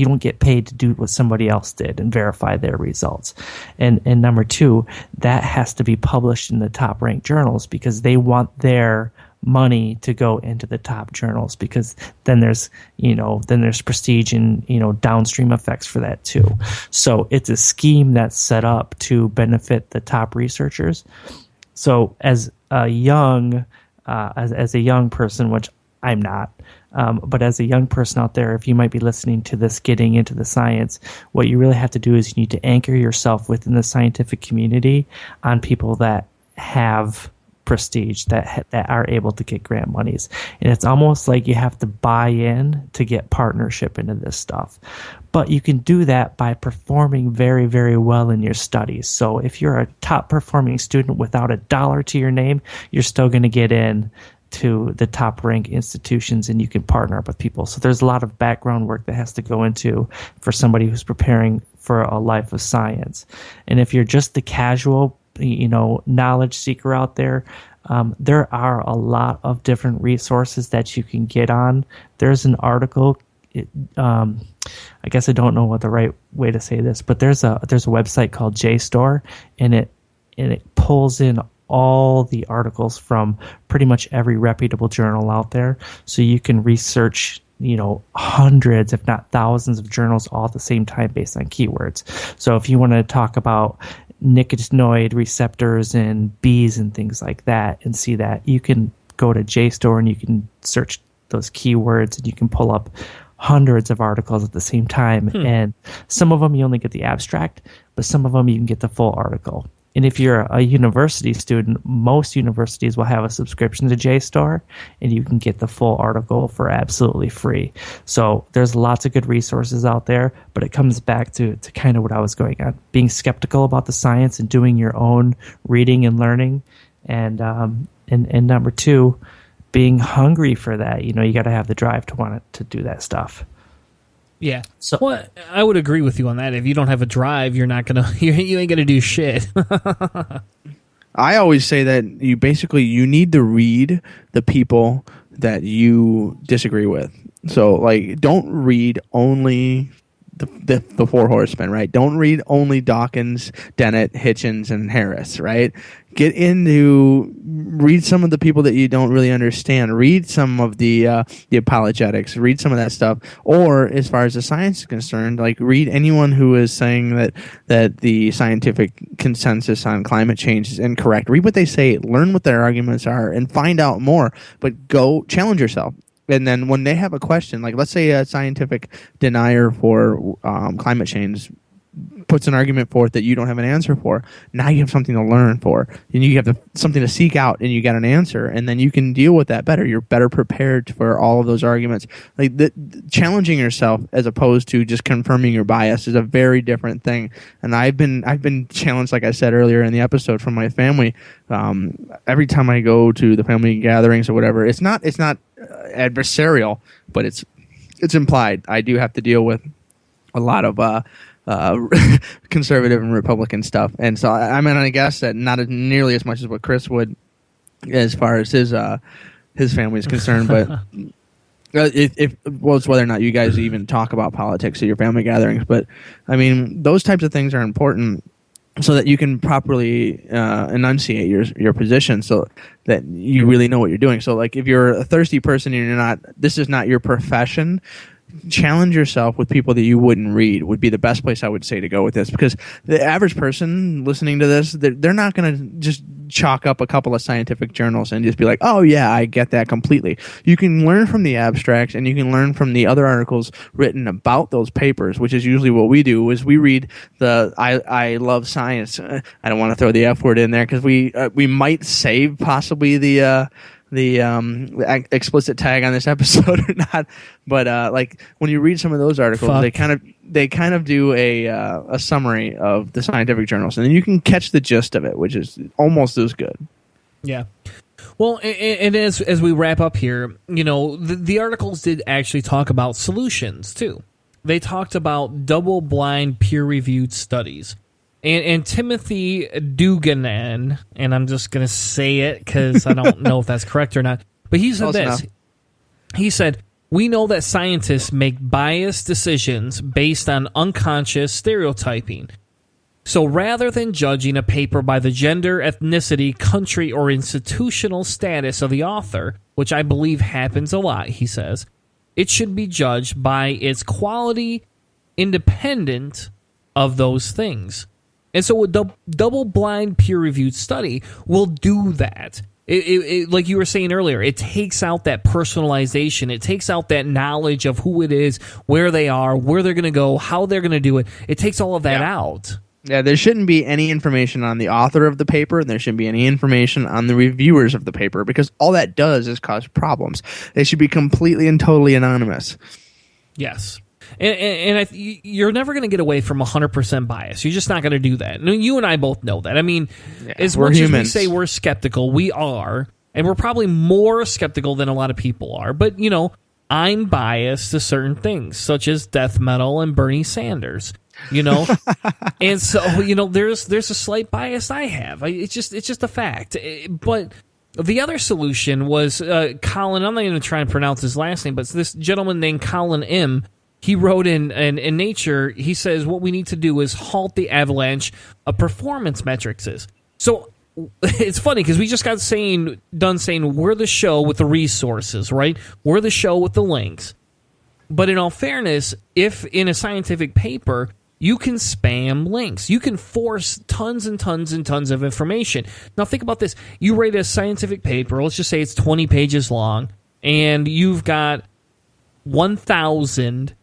don't get paid to do what somebody else did and verify their results. And number two, that has to be published in the top ranked journals, because they want their money to go into the top journals, because then there's prestige and, you know, downstream effects for that too. So it's a scheme that's set up to benefit the top researchers. So as a young person, which I'm not, but as a young person out there, if you might be listening to this, getting into the science, what you really have to do is you need to anchor yourself within the scientific community on people that have prestige, that are able to get grant monies. And it's almost like you have to buy in to get partnership into this stuff. But you can do that by performing very, very well in your studies. So if you're a top performing student without a dollar to your name, you're still going to get in to the top rank institutions, and you can partner up with people. So there's a lot of background work that has to go into for somebody who's preparing for a life of science. And if you're just the casual, you know, knowledge seeker out there, there are a lot of different resources that you can get on. There's an article, I guess I don't know what the right way to say this, but there's a website called JSTOR, and it pulls in all the articles from pretty much every reputable journal out there. So you can research, you know, hundreds, if not thousands of journals all at the same time based on keywords. So if you want to talk about nicotinoid receptors and bees and things like that and see that, you can go to JSTOR and you can search those keywords, and you can pull up hundreds of articles at the same time. And some of them you only get the abstract, but some of them you can get the full article. And if you're a university student, most universities will have a subscription to JSTOR, and you can get the full article for absolutely free. So there's lots of good resources out there, but it comes back to kind of what I was going on, being skeptical about the science and doing your own reading and learning. And number two, being hungry for that. You know, you got to have the drive to want to do that stuff. Yeah. So, well, I would agree with you on that. If you don't have a drive, you're not gonna you ain't gonna do shit. I always say that you need to read the people that you disagree with. So, like, don't read only the Four Horsemen, right? Don't read only Dawkins, Dennett, Hitchens, and Harris, right? Read some of the people that you don't really understand. Read some of the apologetics. Read some of that stuff. Or, as far as the science is concerned, like, read anyone who is saying that the scientific consensus on climate change is incorrect. Read what they say. Learn what their arguments are, and find out more. But go challenge yourself. And then when they have a question, like, let's say a scientific denier for climate change puts an argument forth that you don't have an answer for, now you have something to learn for, and you have something to seek out, and you got an answer, and then you can deal with that better. You're better prepared for all of those arguments. Like, challenging yourself as opposed to just confirming your bias is a very different thing. And I've been challenged, like I said earlier in the episode, from my family. Every time I go to the family gatherings or whatever, it's not adversarial, but it's implied. I do have to deal with a lot of conservative and Republican stuff, and so I guess that not nearly as much as what Chris would, as far as his family is concerned. But it's whether or not you guys even talk about politics at your family gatherings. But I mean, those types of things are important, so that you can properly enunciate your position, so that you really know what you're doing. So, like, if you're a thirsty person and this is not your profession, challenge yourself with people that you wouldn't read would be the best place I would say to go with this, because the average person listening to this, they're not going to just chalk up a couple of scientific journals and just be like, oh yeah, I get that completely. You can learn from the abstracts, and you can learn from the other articles written about those papers, which is usually what we do. Is we read the I love science. I don't want to throw the F word in there because we might save possibly the explicit tag on this episode or not, but like when you read some of those articles, they kind of do a summary of the scientific journals, and then you can catch the gist of it, which is almost as good. Yeah. Well, and as we wrap up here, the articles did actually talk about solutions too. They talked about double-blind peer-reviewed studies. And Timothy Duganan, and I'm just going to say it because I don't know if that's correct or not, but he said this. He said, we know that scientists make biased decisions based on unconscious stereotyping. So rather than judging a paper by the gender, ethnicity, country, or institutional status of the author, which I believe happens a lot, he says, it should be judged by its quality independent of those things. And so a double-blind peer-reviewed study will do that. It, like you were saying earlier, it takes out that personalization. It takes out that knowledge of who it is, where they are, where they're going to go, how they're going to do it. It takes all of that out. Yeah, there shouldn't be any information on the author of the paper, and there shouldn't be any information on the reviewers of the paper, because all that does is cause problems. They should be completely and totally anonymous. Yes. And you're never going to get away from 100% bias. You're just not going to do that. You and I both know that. I mean, as much as we say we're skeptical, we are. And we're probably more skeptical than a lot of people are. But, I'm biased to certain things, such as death metal and Bernie Sanders. And so, there's a slight bias I have. It's just a fact. But the other solution was Colin, I'm not going to try and pronounce his last name, but this gentleman named Colin M., he wrote in Nature, he says, what we need to do is halt the avalanche of performance metrics. So it's funny because we just got done saying we're the show with the resources, right? We're the show with the links. But in all fairness, if in a scientific paper, you can spam links. You can force tons and tons and tons of information. Now think about this. You write a scientific paper, let's just say it's 20 pages long, and you've got 1,000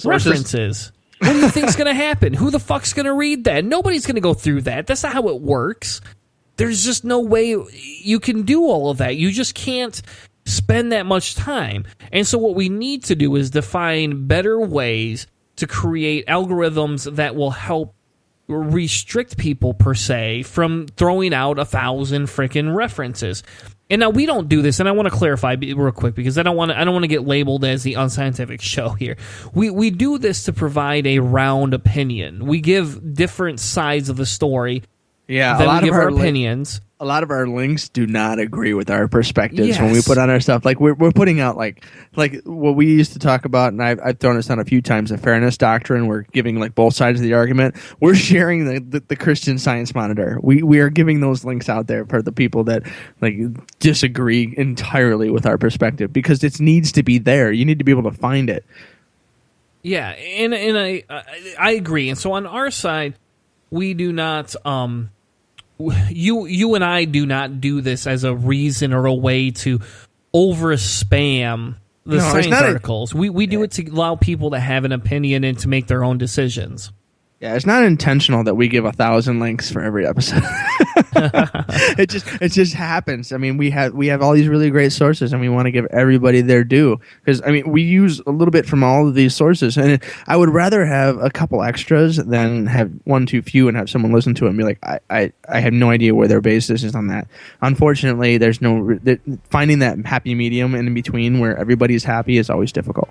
references. What do you think's going to happen? Who the fuck's going to read that? Nobody's going to go through that. That's not how it works. There's just no way you can do all of that. You just can't spend that much time. And so what we need to do is define better ways to create algorithms that will help restrict people, per se, from throwing out 1,000 freaking references. And now we don't do this, and I want to clarify real quick because I don't want to get labeled as the unscientific show here. We do this to provide a round opinion. We give different sides of the story. Yeah, then we give our opinions. A lot of our links do not agree with our perspectives when we put on our stuff. Like we're putting out like what we used to talk about, and I've thrown this on a few times, the fairness doctrine. We're giving like both sides of the argument. We're sharing the Christian Science Monitor. We are giving those links out there for the people that like disagree entirely with our perspective, because it needs to be there. You need to be able to find it. Yeah, and I agree. And so on our side, we do not. You and I do not do this as a reason or a way to over spam the science articles. We do it to allow people to have an opinion and to make their own decisions. Yeah, it's not intentional that we give 1,000 links for every episode. It just happens. I mean, we have all these really great sources, and we want to give everybody their due, because I mean, we use a little bit from all of these sources, and I would rather have a couple extras than have one too few and have someone listen to it and be like, I have no idea where their basis is on that. Unfortunately, there's finding that happy medium in between where everybody's happy is always difficult.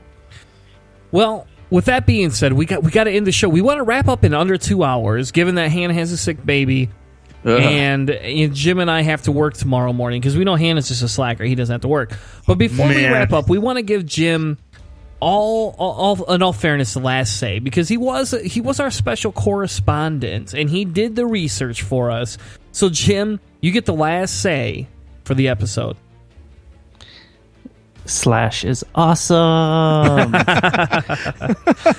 Well, with that being said, we got to end the show. We want to wrap up in under 2 hours, given that Hannah has a sick baby, and Jim and I have to work tomorrow morning, because we know Hannah's just a slacker. He doesn't have to work. But before we wrap up, we want to give Jim in all fairness the last say, because he was our special correspondent, and he did the research for us. So Jim, you get the last say for the episode. Slash is awesome.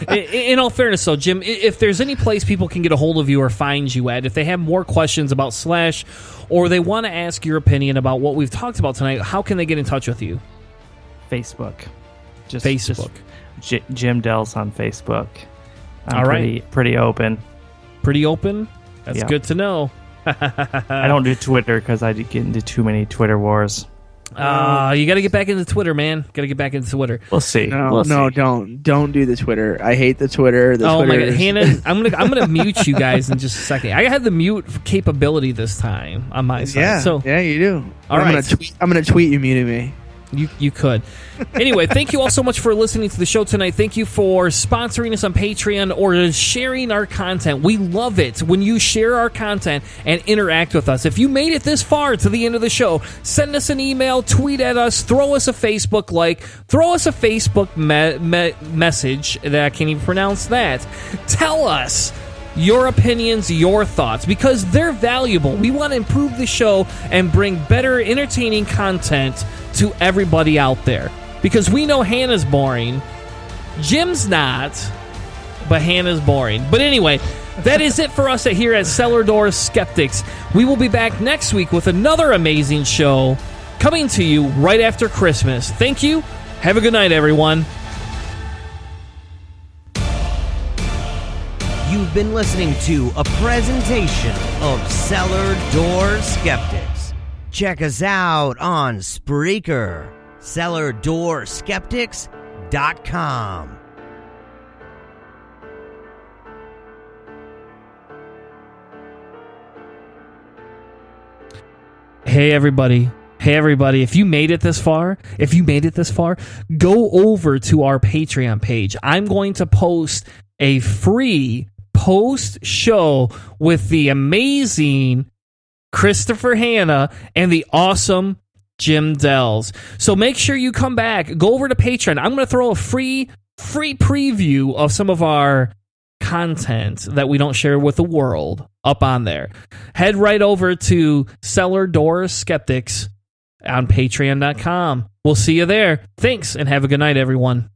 In all fairness, though, Jim, if there's any place people can get a hold of you or find you at, if they have more questions about Slash or they want to ask your opinion about what we've talked about tonight, how can they get in touch with you? Facebook. Facebook. Jim Dells on Facebook. I'm all right. Pretty open. Pretty open? That's good to know. I don't do Twitter because I get into too many Twitter wars. You got to get back into Twitter, man. Got to get back into Twitter. We'll see. No, don't do the Twitter. I hate the Twitter. Oh my God, Hannah, I'm gonna mute you guys in just a second. I had the mute capability this time on my side. Yeah, you do. All right. I'm gonna tweet you muting me. You could. Anyway, thank you all so much for listening to the show tonight. Thank you for sponsoring us on Patreon or sharing our content. We love it when you share our content and interact with us. If you made it this far to the end of the show, send us an email, tweet at us, throw us a Facebook like, throw us a Facebook message. That I can't even pronounce that. Tell us your opinions, your thoughts, because they're valuable. We want to improve the show and bring better, entertaining content to everybody out there. Because we know Hannah's boring. Jim's not, but Hannah's boring. But anyway, that is it for us here at Cellar Door Skeptics. We will be back next week with another amazing show coming to you right after Christmas. Thank you. Have a good night, everyone. You've been listening to a presentation of Cellar Door Skeptics. Check us out on Spreaker, cellardoorskeptics.com. Hey everybody, if you made it this far, go over to our Patreon page. I'm going to post a free post show with the amazing Christopher Hannah and the awesome Jim Dells. So make sure you come back, go over to Patreon. I'm going to throw a free preview of some of our content that we don't share with the world up on there. Head right over to Cellar Door Skeptics on patreon.com. We'll see you there. Thanks and have a good night, everyone.